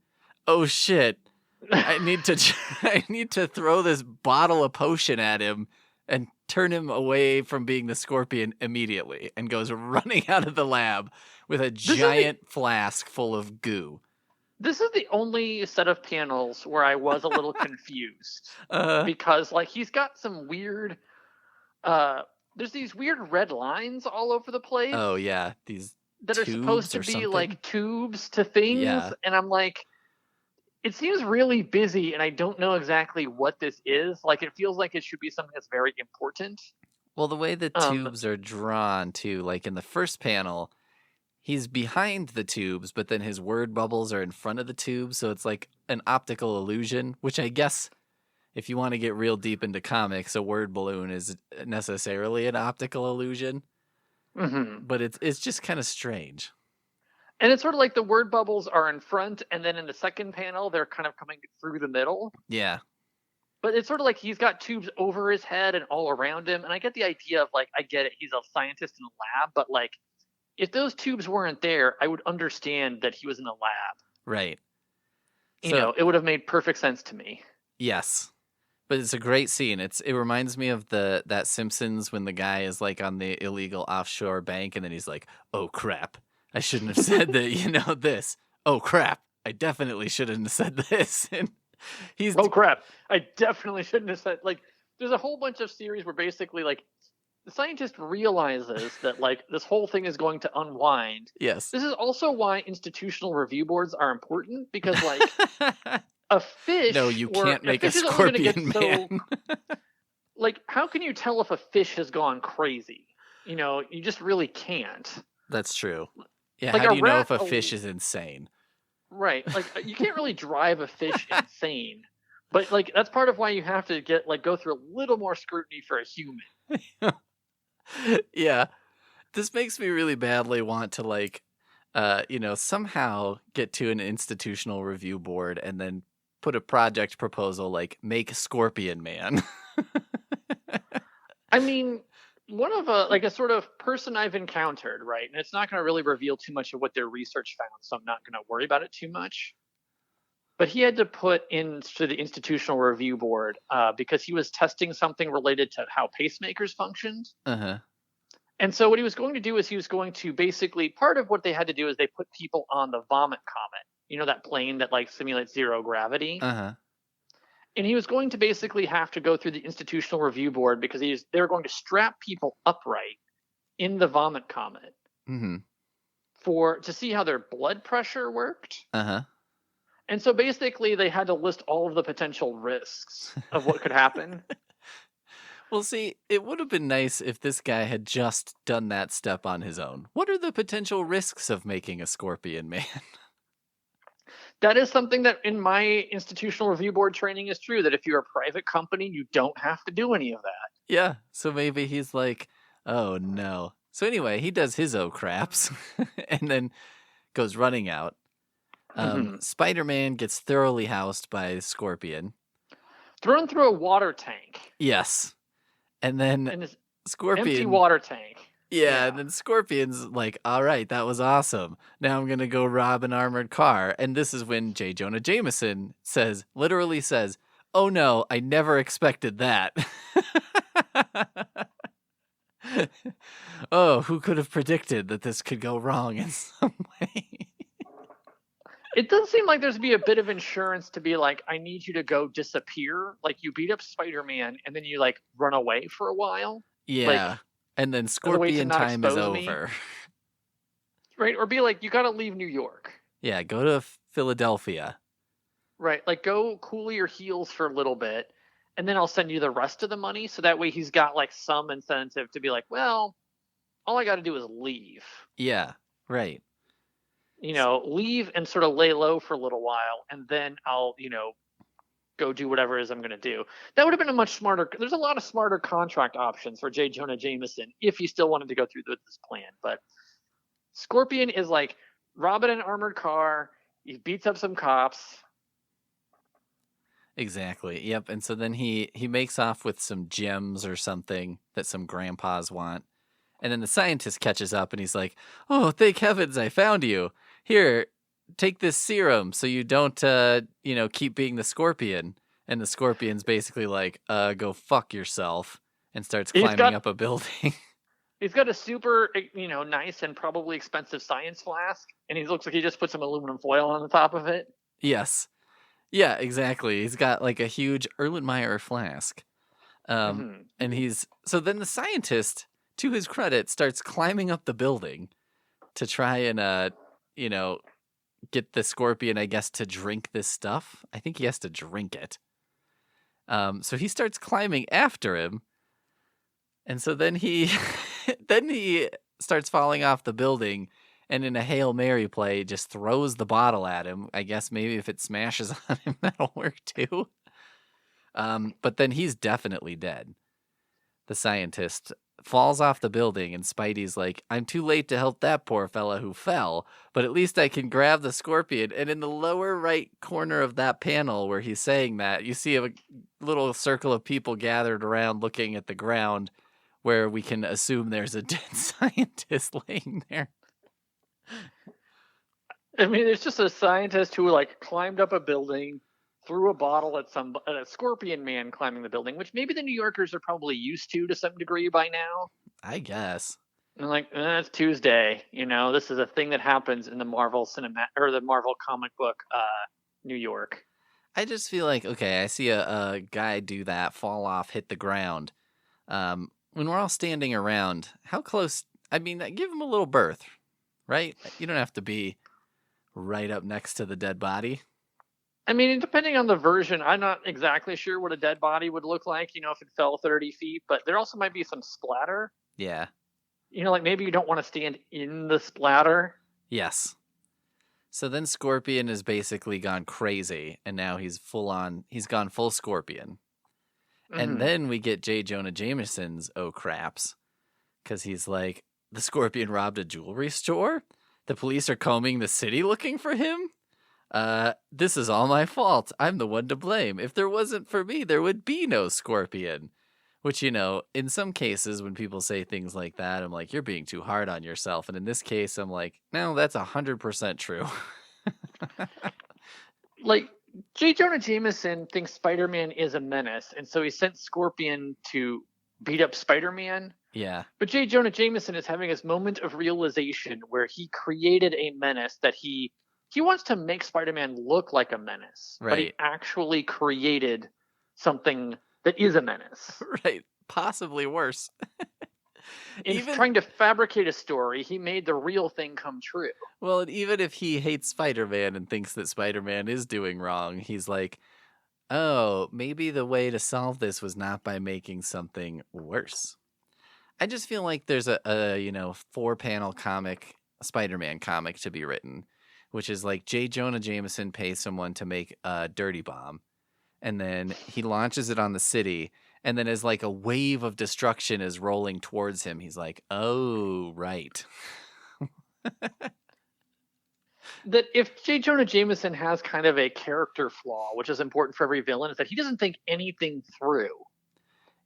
Oh shit, I need to throw this bottle of potion at him and turn him away from being the scorpion immediately, and goes running out of the lab with a giant flask full of goo. This is the only set of panels where I was a little confused Uh, because, like, he's got some weird. There's these weird red lines all over the place oh yeah, these that are supposed tubes to or be something. like tubes to things, Yeah. and I'm like, it seems really busy, and I don't know exactly what this is. Like, it feels like it should be something that's very important. Well, the way the Um, tubes are drawn too, like in the first panel, he's behind the tubes, but then his word bubbles are in front of the tubes, so it's like an optical illusion, which I guess if you want to get real deep into comics, a word balloon is necessarily an optical illusion, mhm. but it's just kind of strange. And it's sort of like the word bubbles are in front, and then in the second panel, they're kind of coming through the middle. Yeah. But it's sort of like he's got tubes over his head and all around him. And I get the idea of like, I get it. He's a scientist in a lab, but like, if those tubes weren't there, I would understand that he was in a lab. Right. You So know, it would have made perfect sense to me. yes. But it's a great scene. It reminds me of that Simpsons when the guy is like on the illegal offshore bank and then he's like, "Oh crap. I shouldn't have said that, this. Oh crap. I definitely shouldn't have said this." And he's Oh crap. I definitely shouldn't have said, like, there's a whole bunch of series where basically like the scientist realizes that like this whole thing is going to unwind. yes. This is also why institutional review boards are important, because like a fish, No, you or can't make a fish is only gonna get scorpion man. like, how can you tell if a fish has gone crazy? You know, you just really can't. That's true. Yeah, Like how a do you know rat, if a fish is insane? right? Like you can't really drive a fish insane, but like that's part of why you have to go through a little more scrutiny for a human. Yeah. This makes me really badly want to somehow get to an institutional review board and then put a project proposal like make Scorpion Man. I mean, one of a sort of person I've encountered, right? And it's not going to really reveal too much of what their research found, so I'm not going to worry about it too much. But he had to put into the institutional review board because he was testing something related to how pacemakers functioned. Uh-huh. And so what he was going to do is he was going to basically, part of what they had to do is they put people on the Vomit Comet. You know, that plane that like simulates zero gravity. Uh-huh. And he was going to basically have to go through the institutional review board because they were going to strap people upright in the Vomit Comet Mm-hmm. to see how their blood pressure worked. Uh-huh. And so basically they had to list all of the potential risks of what could happen. Well, see, it would have been nice if this guy had just done that step on his own. What are the potential risks of making a Scorpion Man? That is something that in my institutional review board training is true, that if you're a private company, you don't have to do any of that. Yeah, so maybe he's like, oh no. So anyway, he does his oh craps and then goes running out. Spider-Man gets thoroughly housed by Scorpion. Thrown through a water tank. Yes. And then And this Scorpion... empty water tank. Yeah, and then Scorpion's like, all right, that was awesome. Now I'm going to go rob an armored car. And this is when J. Jonah Jameson literally says, oh no, I never expected that. Oh, who could have predicted that this could go wrong in some way? It does seem like there's be a bit of insurance to be like, I need you to go disappear. Like you beat up Spider-Man and then you like run away for a while. Yeah. Like, and then as a way to Scorpion not time is expose me. over. Right? Or be like, you got to leave New York. Yeah, go to Philadelphia. Right? Like go cool your heels for a little bit and then I'll send you the rest of the money. So that way he's got like some incentive to be like, well, all I got to do is leave. Yeah, right. You know, leave and sort of lay low for a little while and then I'll, go do whatever it is I'm going to do. That would have been a much smarter. There's a lot of smarter contract options for J. Jonah Jameson if he still wanted to go through with this plan. But Scorpion is like robbing an armored car. He beats up some cops. Exactly. Yep. And so then he makes off with some gems or something that some grandpas want. And then the scientist catches up and he's like, oh, thank heavens I found you. Here, take this serum so you don't, keep being the Scorpion. And the Scorpion's basically like, go fuck yourself, and starts climbing up a building. He's got a super, nice and probably expensive science flask. And he looks like he just put some aluminum foil on the top of it. Yes. Yeah, exactly. He's got like a huge Erlenmeyer flask. And so then the scientist, to his credit, starts climbing up the building to try and, get the Scorpion, I guess, to drink this stuff. I think he has to drink it. So he starts climbing after him. And so then he starts falling off the building and in a Hail Mary play just throws the bottle at him. I guess maybe if it smashes on him, that'll work too. But then he's definitely dead. The scientist falls off the building, and Spidey's like, I'm too late to help that poor fella who fell, but at least I can grab the Scorpion. And in the lower right corner of that panel where he's saying that, you see a little circle of people gathered around looking at the ground, where we can assume there's a dead scientist laying there. I mean, it's just a scientist who like climbed up a building, threw a bottle at a Scorpion Man climbing the building, which maybe the New Yorkers are probably used to some degree by now. I guess. And like, it's Tuesday. This is a thing that happens in the Marvel or the Marvel comic book, New York. I just feel like, okay, I see a guy do that, fall off, hit the ground. When we're all standing around, how close? I mean, give him a little berth, right? You don't have to be right up next to the dead body. I mean, depending on the version, I'm not exactly sure what a dead body would look like, if it fell 30 feet, but there also might be some splatter. Yeah. Like maybe you don't want to stand in the splatter. Yes. So then Scorpion has basically gone crazy, and now he's gone full Scorpion. Mm-hmm. And then we get J. Jonah Jameson's oh craps, because he's like, the Scorpion robbed a jewelry store? The police are combing the city looking for him? This is all my fault. I'm the one to blame. If there wasn't for me, there would be no Scorpion. Which, in some cases when people say things like that, I'm like, you're being too hard on yourself. And in this case, I'm like, no, that's 100% true. Like, J. Jonah Jameson thinks Spider-Man is a menace, and so he sent Scorpion to beat up Spider-Man. Yeah. But J. Jonah Jameson is having his moment of realization where he created a menace that he wants to make Spider-Man look like a menace. Right. But he actually created something that is a menace. Right. Possibly worse. In trying to fabricate a story, he made the real thing come true. Well, and even if he hates Spider-Man and thinks that Spider-Man is doing wrong, he's like, oh, maybe the way to solve this was not by making something worse. I just feel like there's a 4-panel comic, Spider-Man comic to be written, which is like J. Jonah Jameson pays someone to make a dirty bomb, and then he launches it on the city, and then as like a wave of destruction is rolling towards him, he's like, oh, right. That if J. Jonah Jameson has kind of a character flaw, which is important for every villain, is that he doesn't think anything through.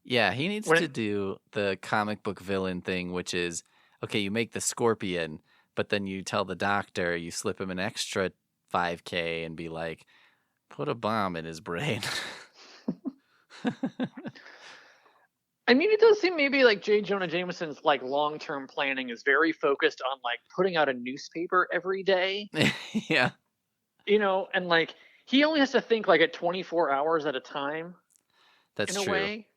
Yeah, he needs to do the comic book villain thing, which is, okay, you make the Scorpion, but then you tell the doctor, you slip him an extra $5,000 and be like, put a bomb in his brain. I mean, it does seem maybe like J. Jonah Jameson's like long-term planning is very focused on like putting out a newspaper every day. Yeah. And like he only has to think like at 24 hours at a time. That's in a true. way.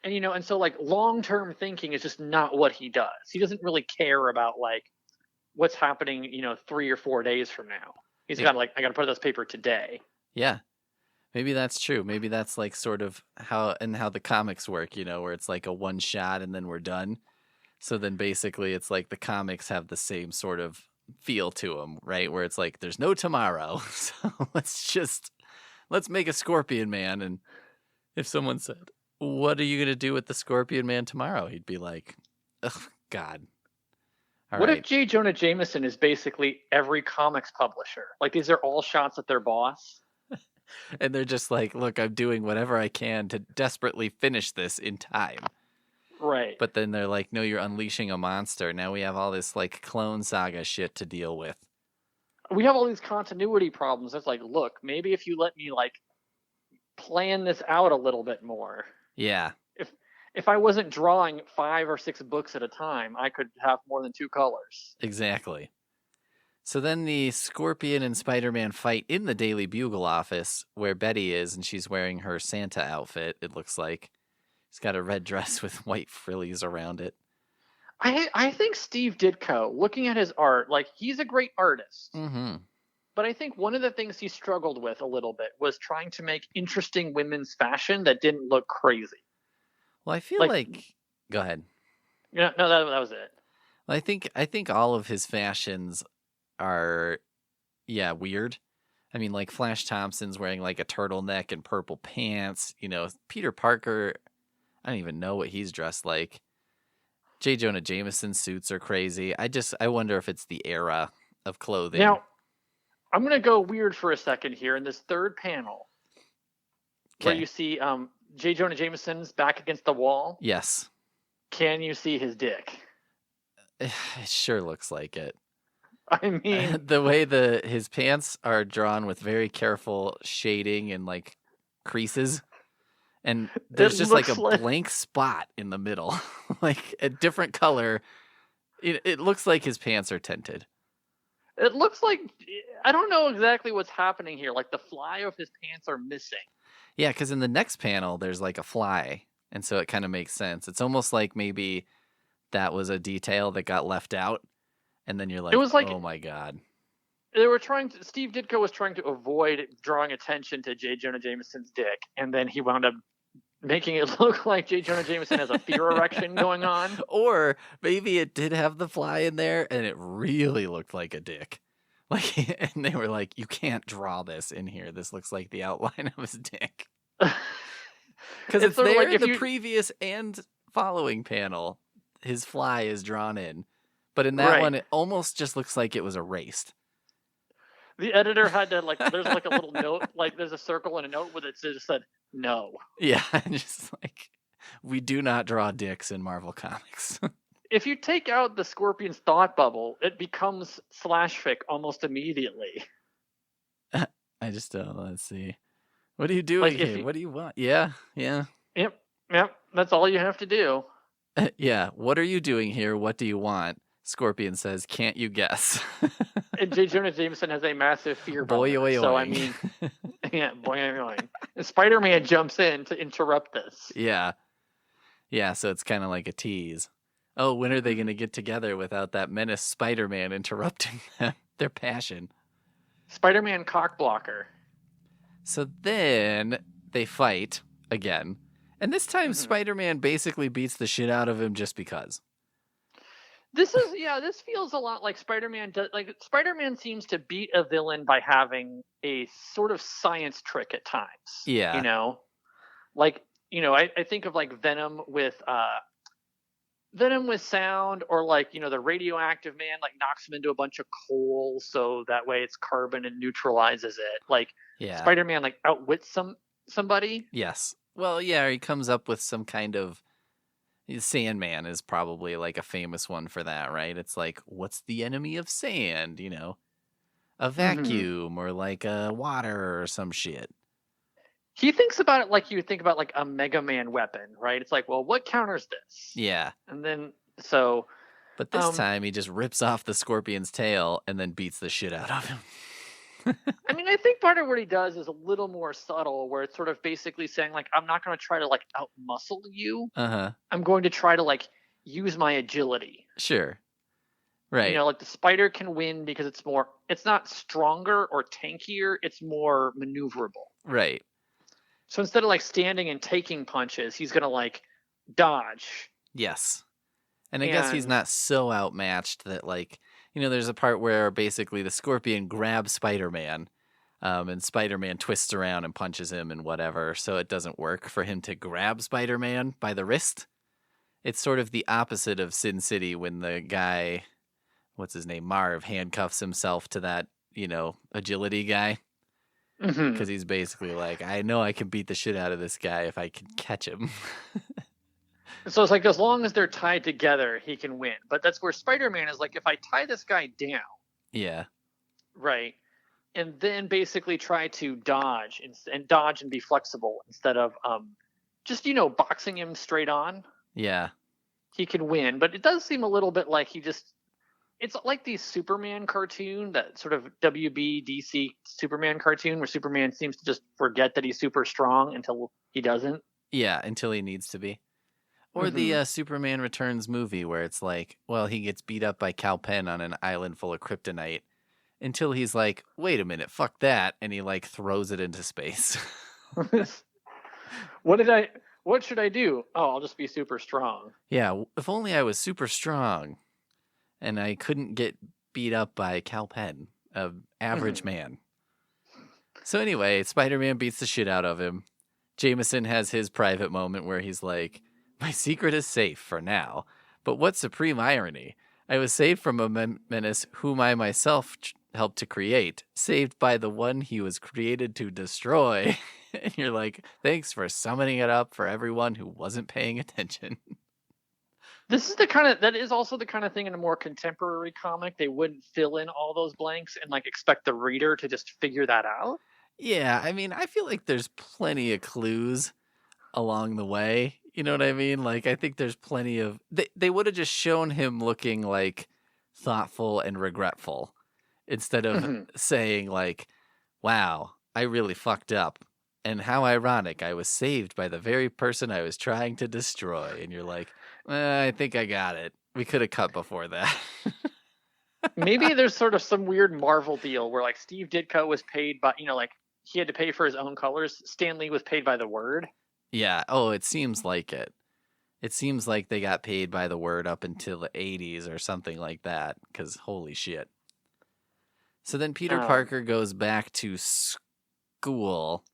And and so like long-term thinking is just not what he does. He doesn't really care about like what's happening, 3 or 4 days from now. He's got like, I got to put out this paper today. Yeah. Maybe that's true. Maybe that's like sort of how the comics work, where it's like a one shot and then we're done. So then basically it's like the comics have the same sort of feel to them, right? Where it's like, there's no tomorrow. So let's make a Scorpion Man. And if someone said, what are you going to do with the Scorpion Man tomorrow? He'd be like, oh, God. What if J. Jonah Jameson is basically every comics publisher? Like these are all shots at their boss. And they're just like, look, I'm doing whatever I can to desperately finish this in time. Right. But then they're like, no, you're unleashing a monster. Now we have all this like Clone Saga shit to deal with. We have all these continuity problems. It's like, look, maybe if you let me like plan this out a little bit more. Yeah. If I wasn't drawing 5 or 6 books at a time, I could have more than 2 colors. Exactly. So then the Scorpion and Spider-Man fight in the Daily Bugle office where Betty is, and she's wearing her Santa outfit, it looks like. She's got a red dress with white frillies around it. I think Steve Ditko, looking at his art, like he's a great artist. Mm-hmm. But I think one of the things he struggled with a little bit was trying to make interesting women's fashion that didn't look crazy. Well, I feel like go ahead. Yeah, no, that was it. Well, I think all of his fashions are, weird. I mean, like Flash Thompson's wearing like a turtleneck and purple pants. Peter Parker, I don't even know what he's dressed like. J. Jonah Jameson suits are crazy. I wonder if it's the era of clothing. Now, I'm going to go weird for a second here. In this third panel, where you Okay. see J. Jonah Jameson's back against the wall, Yes. can you see his dick? It sure looks like it. I mean, The way his pants are drawn with very careful shading and like creases. And it there's just like a looks like blank spot in the middle, like a different color. It looks like his pants are tinted. it looks like I don't know exactly what's happening here. Like the fly of his pants are missing. Yeah, because in the next panel, there's like a fly. And so it kind of makes sense. It's almost like maybe that was a detail that got left out. And then you're It like, was like oh my God. they were trying to. Steve Ditko was trying to avoid drawing attention to J. Jonah Jameson's dick, and then he wound up making it look like J. Jonah Jameson has a fear erection going on. Or maybe it did have the fly in there and it really looked like a dick. Like, and they were like, you can't draw this in here. This looks like the outline of his dick. Because it's sort of there like in if the you previous and following panel. His fly is drawn in. But in that right. one, it almost just looks like it was erased. The editor had to like. There's like a little note, like there's a circle and a note with it just said no. Yeah, just like, we do not draw dicks in Marvel Comics. If you take out the Scorpion's thought bubble, it becomes slash fic almost immediately. I just don't. Let's see. What are you doing here? What do you want? Yeah. Yep. That's all you have to do. Yeah. What are you doing here? What do you want? Scorpion says, can't you guess? And J. Jonah Jameson has a massive fear boner. Boy, So I mean, yeah, boy. And Spider-Man jumps in to interrupt this. Yeah. Yeah, so it's kind of like a tease. Oh, when are they going to get together without that menace Spider-Man interrupting them? Their passion. Spider-Man cockblocker. So then they fight again. And this time Spider-Man basically beats the shit out of him just because. This feels a lot like Spider-Man does. Like Spider-Man seems to beat a villain by having a sort of science trick at times. Yeah. I think of like Venom with sound, or like, the radioactive man like knocks him into a bunch of coal so that way it's carbon and neutralizes it. Like Spider-Man like outwits somebody. Yes. Well, yeah, he comes up with some kind of Sandman is probably like a famous one for that, right? It's like, what's the enemy of sand? A vacuum or like a water or some shit. He thinks about it like you would think about like a Mega Man weapon, right? It's like, well, what counters this? Yeah. And then so. But this time he just rips off the Scorpion's tail and then beats the shit out of him. I mean, I think part of what he does is a little more subtle, where it's sort of basically saying like, I'm not going to try to like outmuscle you. I'm going to try to like use my agility. Sure. Right. Like the spider can win because it's not stronger or tankier. It's more maneuverable. Right. So instead of like standing and taking punches, he's going to like dodge. Yes. And I guess he's not so outmatched that like, there's a part where basically the Scorpion grabs Spider-Man, and Spider-Man twists around and punches him and whatever, so it doesn't work for him to grab Spider-Man by the wrist. It's sort of the opposite of Sin City when the guy, what's his name, Marv, handcuffs himself to that, agility guy. Because he's basically like, I know I can beat the shit out of this guy if I can catch him. So it's like, as long as they're tied together, he can win. But that's where Spider-Man is like, if I tie this guy down. Yeah. Right. And then basically try to dodge and be flexible instead of just, boxing him straight on. Yeah. He can win. But it does seem a little bit like it's like the Superman cartoon, that sort of WB DC Superman cartoon where Superman seems to just forget that he's super strong until he doesn't. Yeah, until he needs to be. Or the Superman Returns movie where it's like, well, he gets beat up by Kal Penn on an island full of kryptonite until he's like, wait a minute, fuck that. And he like throws it into space. What should I do? Oh, I'll just be super strong. Yeah, if only I was super strong and I couldn't get beat up by Kal Penn, an average man. So anyway, Spider-Man beats the shit out of him. Jameson has his private moment where he's like, my secret is safe for now, But what supreme irony! I was saved from a menace whom I myself helped to create, saved by the one he was created to destroy. And you're like, thanks for summing it up for everyone who wasn't paying attention. This is that is also the kind of thing in a more contemporary comic they wouldn't fill in all those blanks and like expect the reader to just figure that out. Yeah, I mean, I feel like there's plenty of clues along the way. You know what I mean? Like, I think there's plenty of. They would have just shown him looking like thoughtful and regretful instead of saying, like, wow, I really fucked up. And how ironic, I was saved by the very person I was trying to destroy. And you're like, I think I got it. We could have cut before that. Maybe there's sort of some weird Marvel deal where like Steve Ditko was paid by, like he had to pay for his own colors. Stan Lee was paid by the word. Yeah. Oh, it seems like it. It seems like they got paid by the word up until the 80s or something like that. Because holy shit. So then Peter Parker goes back to school.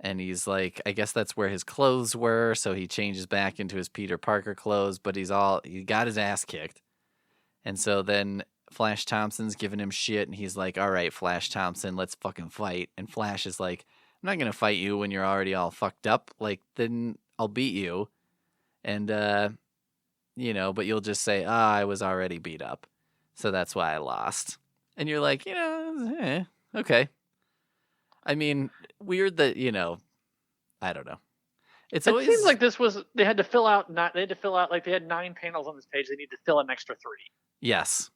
And he's like, I guess that's where his clothes were. So he changes back into his Peter Parker clothes. But he got his ass kicked. And so then Flash Thompson's giving him shit. And he's like, all right, Flash Thompson, let's fucking fight. And Flash is like, I'm not going to fight you when you're already all fucked up. Like, then I'll beat you. And, but you'll just say, I was already beat up. So that's why I lost. And you're like, okay. I mean, weird that, I don't know. It seems like they had to fill out, like they had 9 panels on this page. They need to fill an extra 3. Yes.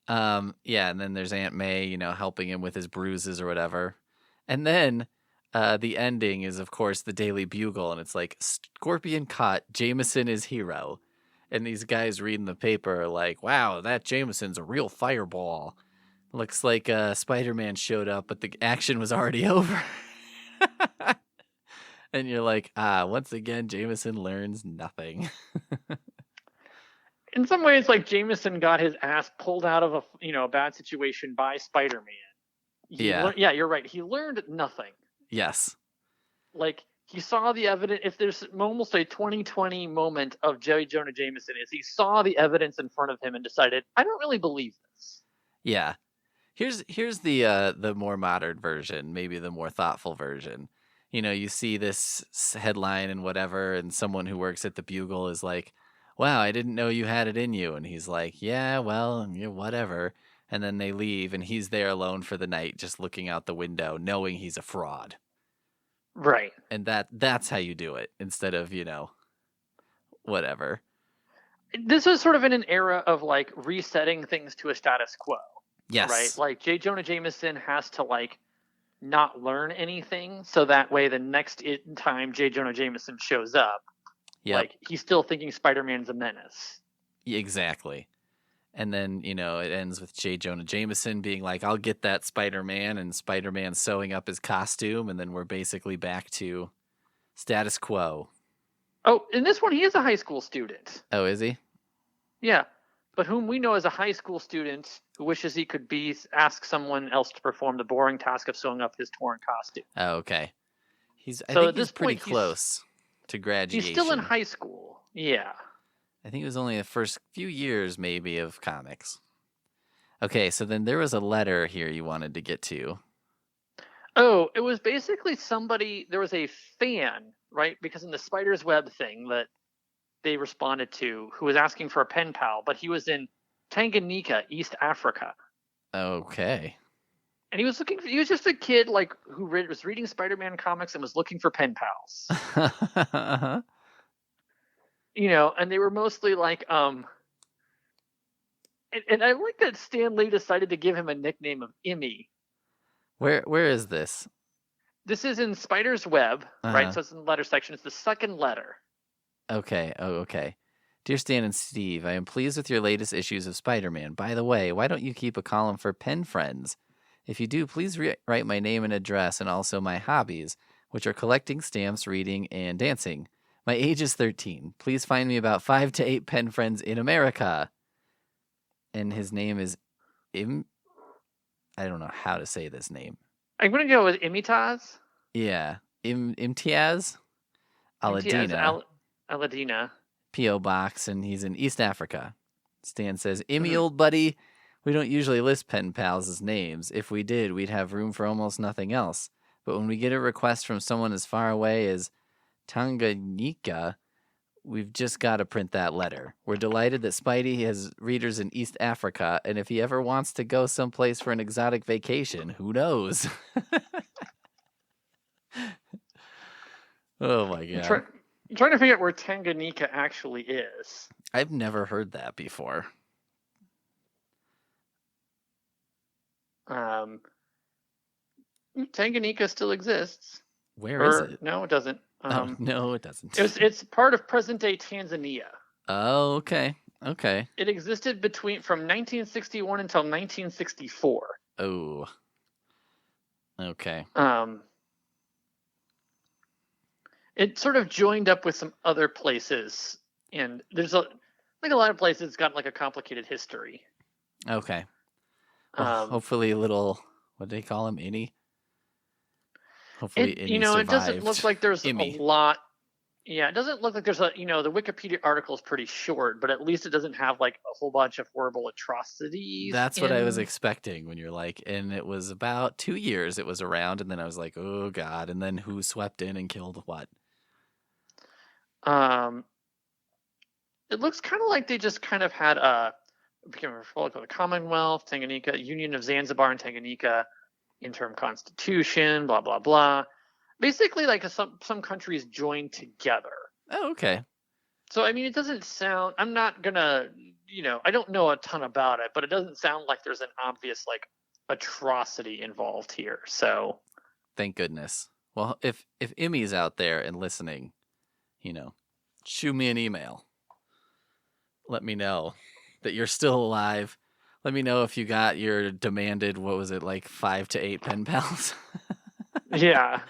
Yeah. And then there's Aunt May, helping him with his bruises or whatever. And then the ending is, of course, the Daily Bugle. And it's like, Scorpion caught, Jameson is hero. And these guys reading the paper are like, wow, that Jameson's a real fireball. Looks like Spider-Man showed up, but the action was already over. And you're like, once again, Jameson learns nothing. In some ways, like Jameson got his ass pulled out of a bad situation by Spider-Man. Yeah, you're right. He learned nothing. Yes. Like he saw the evidence. If there's almost a 2020 moment of J. Jonah Jameson, is he saw the evidence in front of him and decided, I don't really believe this. Yeah. Here's the more modern version, maybe the more thoughtful version. You see this headline and whatever, and someone who works at the Bugle is like, wow, I didn't know you had it in you. And he's like, yeah, well, whatever. And then they leave, and he's there alone for the night, just looking out the window, knowing he's a fraud. Right. And that's how you do it, instead of, whatever. This is sort of in an era of, like, resetting things to a status quo. Yes. Right? Like, J. Jonah Jameson has to, like, not learn anything, so that way the next time J. Jonah Jameson shows up, like, he's still thinking Spider-Man's a menace. Exactly. And then, it ends with J. Jonah Jameson being like, I'll get that Spider-Man, and Spider-Man sewing up his costume, and then we're basically back to status quo. Oh, in this one, he is a high school student. Oh, is he? Yeah. But whom we know as a high school student who wishes he could ask someone else to perform the boring task of sewing up his torn costume. Oh, okay. I think he's pretty close to graduation. He's still in high school. Yeah. I think it was only the first few years, maybe, of comics. Okay, so then there was a letter here you wanted to get to. Oh, it was basically there was a fan, right? Because in the Spider's Web thing that they responded to, who was asking for a pen pal, but he was in Tanganyika, East Africa. Okay. And he was just a kid like who was reading Spider-Man comics and was looking for pen pals. And they were mostly like, and I like that Stan Lee decided to give him a nickname of Immy. Where is this? This is in Spider's Web, right? So it's in the letter section. It's the second letter. Okay. Oh, okay. Dear Stan and Steve, I am pleased with your latest issues of Spider-Man. By the way, why don't you keep a column for pen friends? If you do, please write my name and address and also my hobbies, which are collecting stamps, reading, and dancing. My age is 13. Please find me about 5 to 8 pen friends in America. And his name is I don't know how to say this name. I'm going to go with Imitaz. Yeah. Imtiaz? Aladina. Aladina. P.O. box, and he's in East Africa. Stan says, Immy, Mhm. old buddy, we don't usually list pen pals as names. If we did, we'd have room for almost nothing else. But when we get a request from someone as far away as Tanganyika, we've just got to print that letter. We're delighted that Spidey has readers in East Africa, and if he ever wants to go someplace for an exotic vacation, who knows? Oh my I'm, god. I'm trying to figure out where Tanganyika actually is. I've never heard that before. Um, Tanganyika still exists. Where is Or it? no, it doesn't. Oh, no, it doesn't. It's part of present-day Tanzania. Oh, okay. Okay. It existed from 1961 until 1964. Oh. Okay. It sort of joined up with some other places, and there's a lot of places got like a complicated history. Okay. Well, hopefully a little, what do they call him? Innie? Hopefully Innie survived. It doesn't look like there's Immy. a lot. Yeah, it doesn't look like there's the Wikipedia article is pretty short, but at least it doesn't have like a whole bunch of horrible atrocities. That's what I was expecting when you're like, and it was about 2 years it was around, and then I was like, oh god, and then who swept in and killed what? It looks kind of like they just kind of had became a republic of the Commonwealth, Tanganyika, Union of Zanzibar and Tanganyika, interim constitution, blah blah blah. Basically, like some countries joined together. Oh, okay. So I mean, it doesn't sound. I'm not gonna, I don't know a ton about it, but it doesn't sound like there's an obvious like atrocity involved here. So, thank goodness. Well, if Immy's out there and listening, shoot me an email. Let me know that you're still alive. Let me know if you got your demanded, what was it, like 5 to 8 pen pals? Yeah.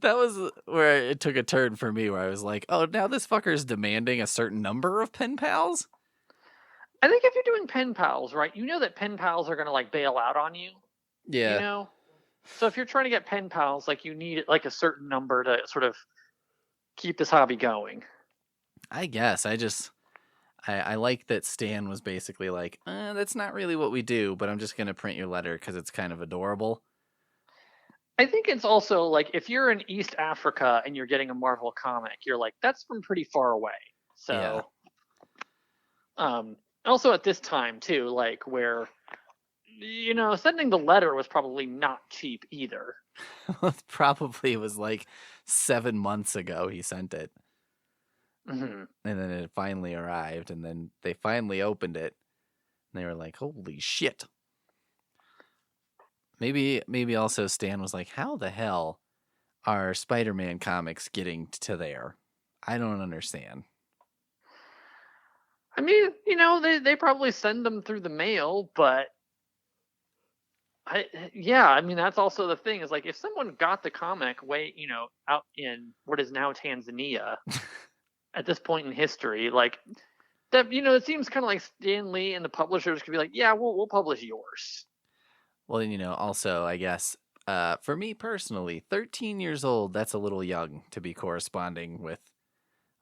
That was where it took a turn for me, where I was like, oh, now this fucker's demanding a certain number of pen pals? I think if you're doing pen pals, right, that pen pals are going to like bail out on you. Yeah. So if you're trying to get pen pals, like you need like a certain number to sort of keep this hobby going. I guess. I like that Stan was basically like, that's not really what we do, but I'm just going to print your letter because it's kind of adorable. I think it's also like if you're in East Africa and you're getting a Marvel comic, you're like, that's from pretty far away. So, also at this time too, like where, sending the letter was probably not cheap either. Probably was like 7 months ago he sent it. Mm-hmm. And then it finally arrived, and then they finally opened it, and they were like, holy shit. Maybe also Stan was like, how the hell are Spider-Man comics getting to there? I don't understand. I mean, they probably send them through the mail, but I mean, that's also the thing is like if someone got the comic out in what is now Tanzania at this point in history, like that, it seems kind of like Stan Lee and the publishers could be like, yeah, we'll publish yours. Well, also, I guess, for me personally, 13 years old, that's a little young to be corresponding with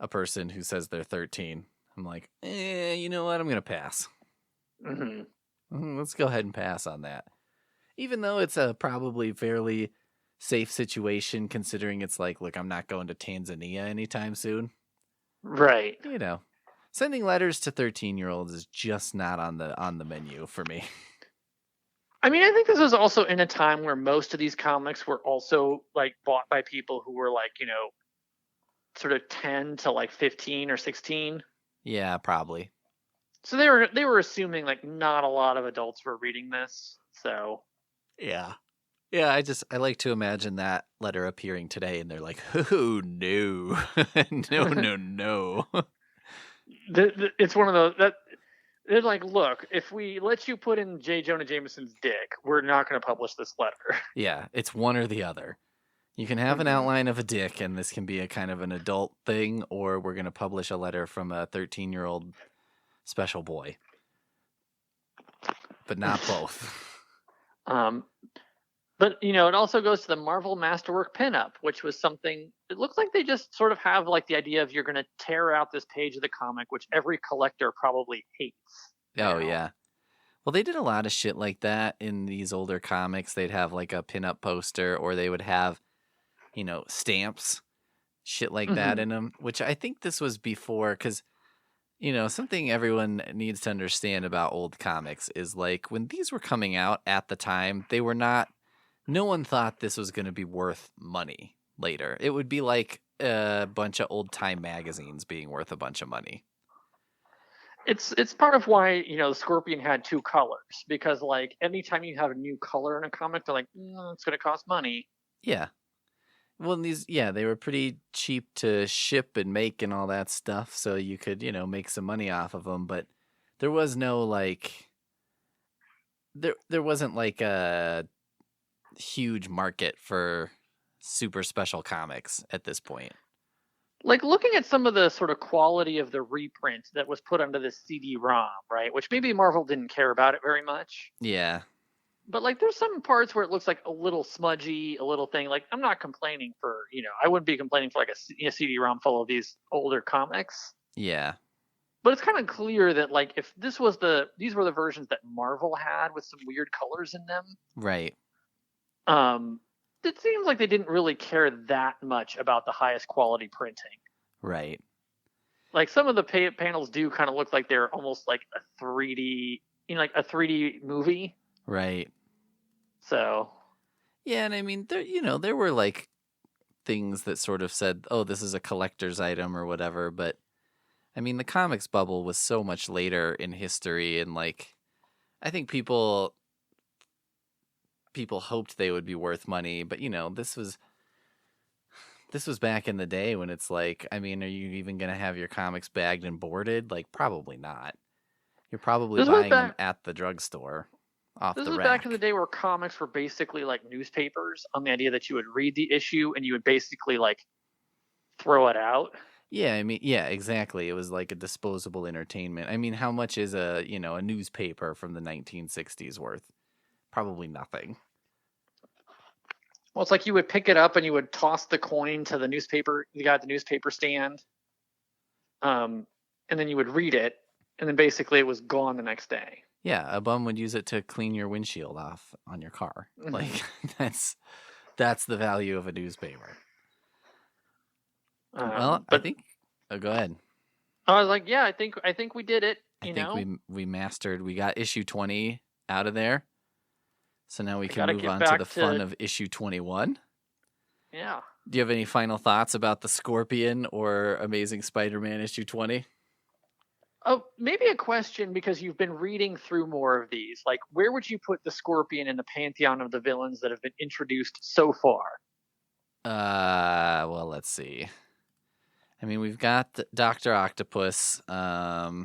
a person who says they're 13. I'm like, you know what? I'm going to pass. Mm-hmm. Let's go ahead and pass on that. Even though it's a probably fairly safe situation, considering it's like, look, I'm not going to Tanzania anytime soon. Right. Sending letters to 13-year-olds is just not on the menu for me. I mean, I think this was also in a time where most of these comics were also like bought by people who were like, sort of 10 to like 15 or 16. Yeah, probably. So they were assuming like not a lot of adults were reading this. So yeah, I like to imagine that letter appearing today, and they're like, oh no, no. It's one of those that. They're like, look, if we let you put in J. Jonah Jameson's dick, we're not going to publish this letter. Yeah, it's one or the other. You can have an outline of a dick, and this can be a kind of an adult thing, or we're going to publish a letter from a 13-year-old special boy. But not both. But it also goes to the Marvel Masterwork pinup, which was something. It looks like they just sort of have like the idea of you're going to tear out this page of the comic, which every collector probably hates Oh now. yeah. Well, they did a lot of shit like that in these older comics. They'd have like a pinup poster, or they would have, stamps, shit like that Hmm. in them, which I think this was before, because, something everyone needs to understand about old comics is like when these were coming out at the time, they were not, no one thought this was going to be worth money later. It would be like a bunch of old time magazines being worth a bunch of money. It's part of why the Scorpion had two colors, because like anytime you have a new color in a comic, they're like, it's going to cost money. Yeah. Well, and they were pretty cheap to ship and make and all that stuff, so you could, make some money off of them. But there was no like, there wasn't like a huge market for super special comics at this point. Like looking at some of the sort of quality of the reprint that was put onto this CD-ROM, right? Which maybe Marvel didn't care about it very much. Yeah, But like there's some parts where it looks like a little smudgy, a little thing. Like I'm not complaining for, I wouldn't be complaining for like a CD-ROM full of these older comics. yeah, But it's kind of clear that like if these were the versions that Marvel had with some weird colors in them, right, um, it seems like they didn't really care that much about the highest quality printing. right. Like some of the panels do kind of look like they're almost like a 3D, like a 3D movie. Right. So Yeah, and I mean, there were like things that sort of said, "Oh, this is a collector's item" or whatever. But I mean, the comics bubble was so much later in history, and like, I think people hoped they would be worth money, but this was back in the day when it's like, I mean, are you even gonna have your comics bagged and boarded? Like, probably not. You're probably this was buying them back. at the drugstore, off This the was back in the rack. day where comics were basically like newspapers, on the idea that you would read the issue and you would basically like throw it out. Yeah, I mean, yeah, exactly. It was like a disposable entertainment. I mean, how much is a newspaper from the 1960s worth? Probably nothing. Well, it's like you would pick it up and you would toss the coin to the guy at the newspaper stand, um, and then you would read it, and then basically it was gone the next day. Yeah, a bum would use it to clean your windshield off on your car. Hmm. Like that's the value of a newspaper. Well, I But think go ahead. I was like, yeah, I think we did it. I think we got issue 20 out of there. So now we I can got to move get on to the back fun to of issue 21. yeah. Do you have any final thoughts about the Scorpion or Amazing Spider-Man issue 20? Oh, maybe a question, because you've been reading through more of these. Like, where would you put the Scorpion in the pantheon of the villains that have been introduced so far? Well, let's see. I mean, we've got Dr. Octopus. Hmm.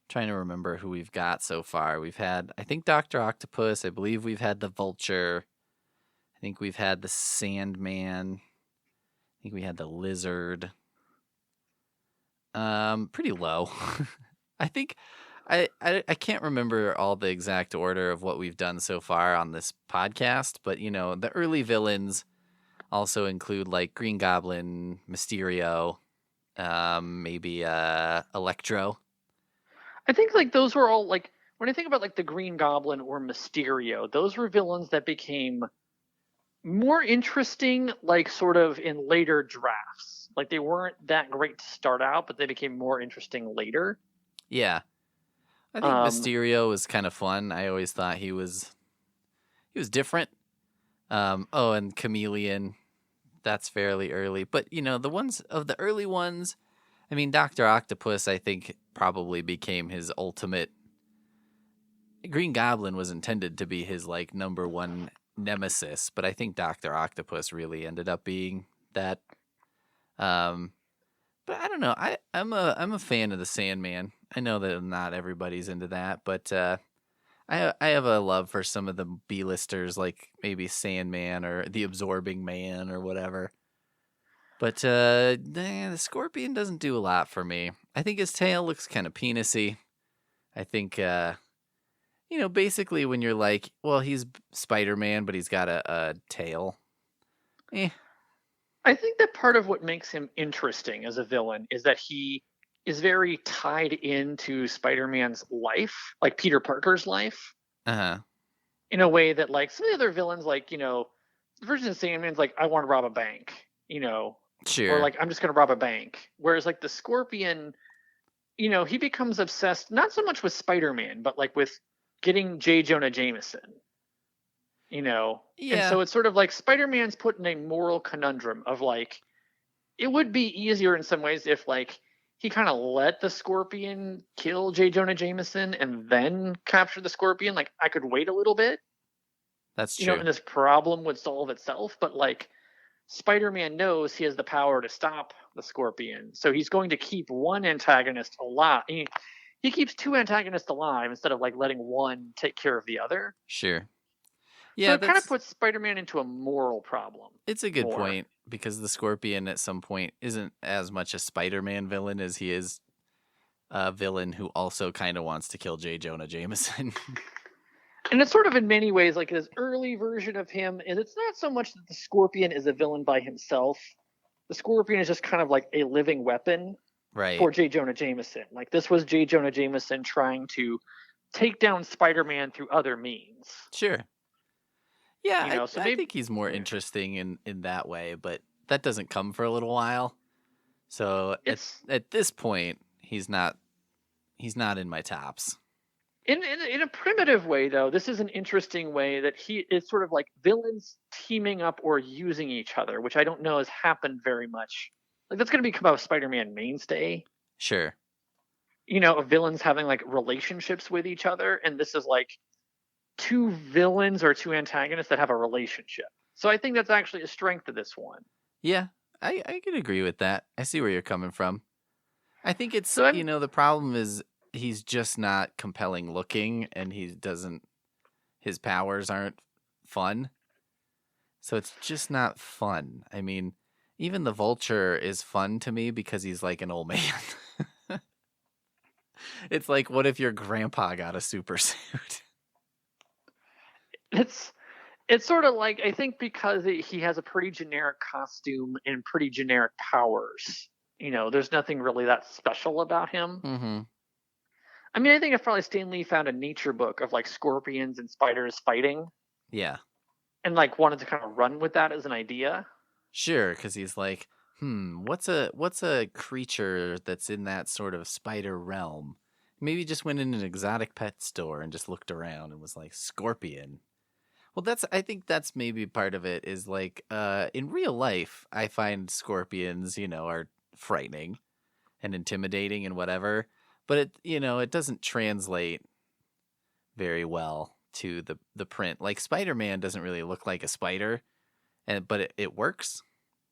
Trying to remember who we've got so far. We've had, I think, Dr. Octopus. I believe we've had the Vulture. I think we've had the Sandman. I think we had the Lizard. Pretty low. I think I can't remember all the exact order of what we've done so far on this podcast, but the early villains also include like Green Goblin, Mysterio, maybe Electro. I think like those were all like, when I think about like the Green Goblin or Mysterio, those were villains that became more interesting, like sort of in later drafts. Like they weren't that great to start out, but they became more interesting later. Yeah. I think Um, Mysterio was kind of fun. I always thought he was different. Oh, and Chameleon, that's fairly early. But the ones of the early ones, I mean, Doctor Octopus, I think probably became his ultimate. Green Goblin was intended to be his like number one nemesis, but I think Doctor Octopus really ended up being that. Um, but I don't know. I'm a fan of the Sandman. I know that not everybody's into that, but I have a love for some of the B-listers, like maybe Sandman or the Absorbing Man or whatever. But the Scorpion doesn't do a lot for me. I think his tail looks kind of penisy. I think basically when you're like, well, he's Spider-Man, but he's got a tail. Eh, I think that part of what makes him interesting as a villain is that he is very tied into Spider-Man's life, like Peter Parker's life, uh-huh. in a way that like some of the other villains, like the version of Sandman's like, I want to rob a bank, or Sure. like I'm just going to rob a bank. Whereas like the Scorpion, he becomes obsessed not so much with Spider-Man, but like with getting J. Jonah Jameson. And Yeah, so it's sort of like Spider-Man's put in a moral conundrum of like, it would be easier in some ways if like he kind of let the Scorpion kill J. Jonah Jameson and then capture the Scorpion. Like I could wait a little bit, that's true. and this problem would solve itself. But like Spider-Man knows he has the power to stop the Scorpion, so he's going to keep one antagonist alive. He keeps two antagonists alive instead of like letting one take care of the other. Sure. So Yeah, it kind of puts Spider-Man into a moral problem it's a good more. point because the Scorpion at some point isn't as much a Spider-Man villain as he is a villain who also kind of wants to kill J. Jonah Jameson. And it's sort of in many ways like his early version of him, and it's not so much that the Scorpion is a villain by himself. The Scorpion is just kind of like a living weapon Right. for J. Jonah Jameson. Like this was J. Jonah Jameson trying to take down Spider-Man through other means. Sure. Yeah, So I maybe think he's more interesting in that way, but that doesn't come for a little while. So it's at this point, he's not in my tops. in a primitive way though. This is an interesting way that he is sort of like villains teaming up or using each other, which I don't know has happened very much. Like that's going to become a Spider-Man mainstay. Sure. Of villains having like relationships with each other, and this is like two villains or two antagonists that have a relationship. So I think that's actually a strength of this one. Yeah, I can agree with that. I see where you're coming from. I think it's, So I'm the problem is he's just not compelling looking and his powers aren't fun. So it's just not fun. I mean, even the Vulture is fun to me because he's like an old man. It's like, what if your grandpa got a super suit? it's it's sort of like I think because he has a pretty generic costume and pretty generic powers. There's nothing really that special about him. Mm-hmm. I mean, I think if probably Stan Lee found a nature book of like scorpions and spiders fighting Yeah. and like wanted to kind of run with that as an idea. Sure, because he's like, what's a creature that's in that sort of spider realm? Maybe just went in an exotic pet store and just looked around and was like, scorpion. Well, I think that's maybe part of it is like, in real life, I find scorpions, are frightening and intimidating and whatever, but it doesn't translate very well to the print. Like Spider-Man doesn't really look like a spider, but it works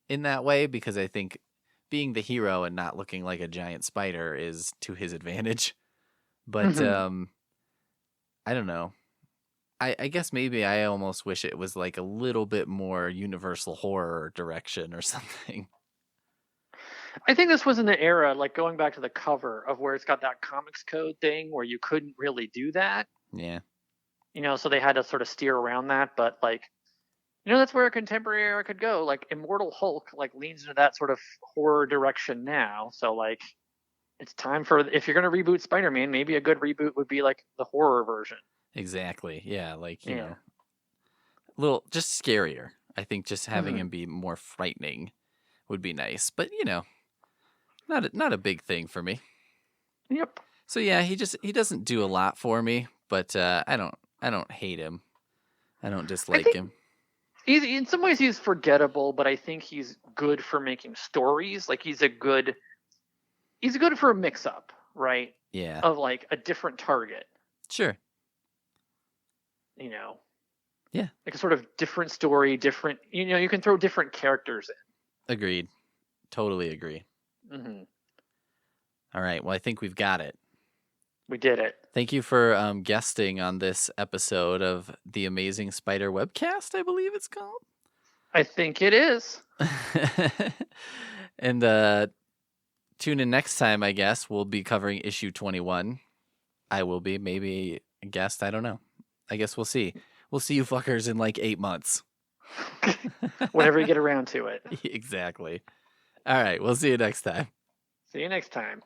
in that way because I think being the hero and not looking like a giant spider is to his advantage. But Mm-hmm. I don't know. I guess maybe I almost wish it was like a little bit more universal horror direction or something. I think this was in the era, like going back to the cover of where it's got that comics code thing where you couldn't really do that. Yeah. So they had to sort of steer around that. But like, that's where a contemporary era could go. Like Immortal Hulk, like leans into that sort of horror direction now. So like, it's time for if you're gonna reboot Spider-Man, maybe a good reboot would be like the horror version. Exactly. Yeah, like, Yeah. a little just scarier. I think just having Mm-hmm. him be more frightening would be nice. But, not a big thing for me. Yep. So yeah, he doesn't do a lot for me, but I don't hate him. I don't I dislike think him. he's in some ways he's forgettable, but I think he's good for making stories. Like he's good for a mix up, right? Yeah. Of like a different target, Sure. you know, Yeah. like a sort of different story, different, you can throw different characters Agreed. Totally agree. in. Mm-hmm. All right. Well, I think we've got it. We did it. Thank you for guesting on this episode of the Amazing Spider Webcast, I believe it's called. I think it is. And tune in next time, I guess. We'll be covering issue 21. I will be. Maybe guessed. I don't know. I guess we'll see. We'll see you fuckers in like 8 months. Whenever you get around to it. Exactly. All right. We'll see you next time. See you next time.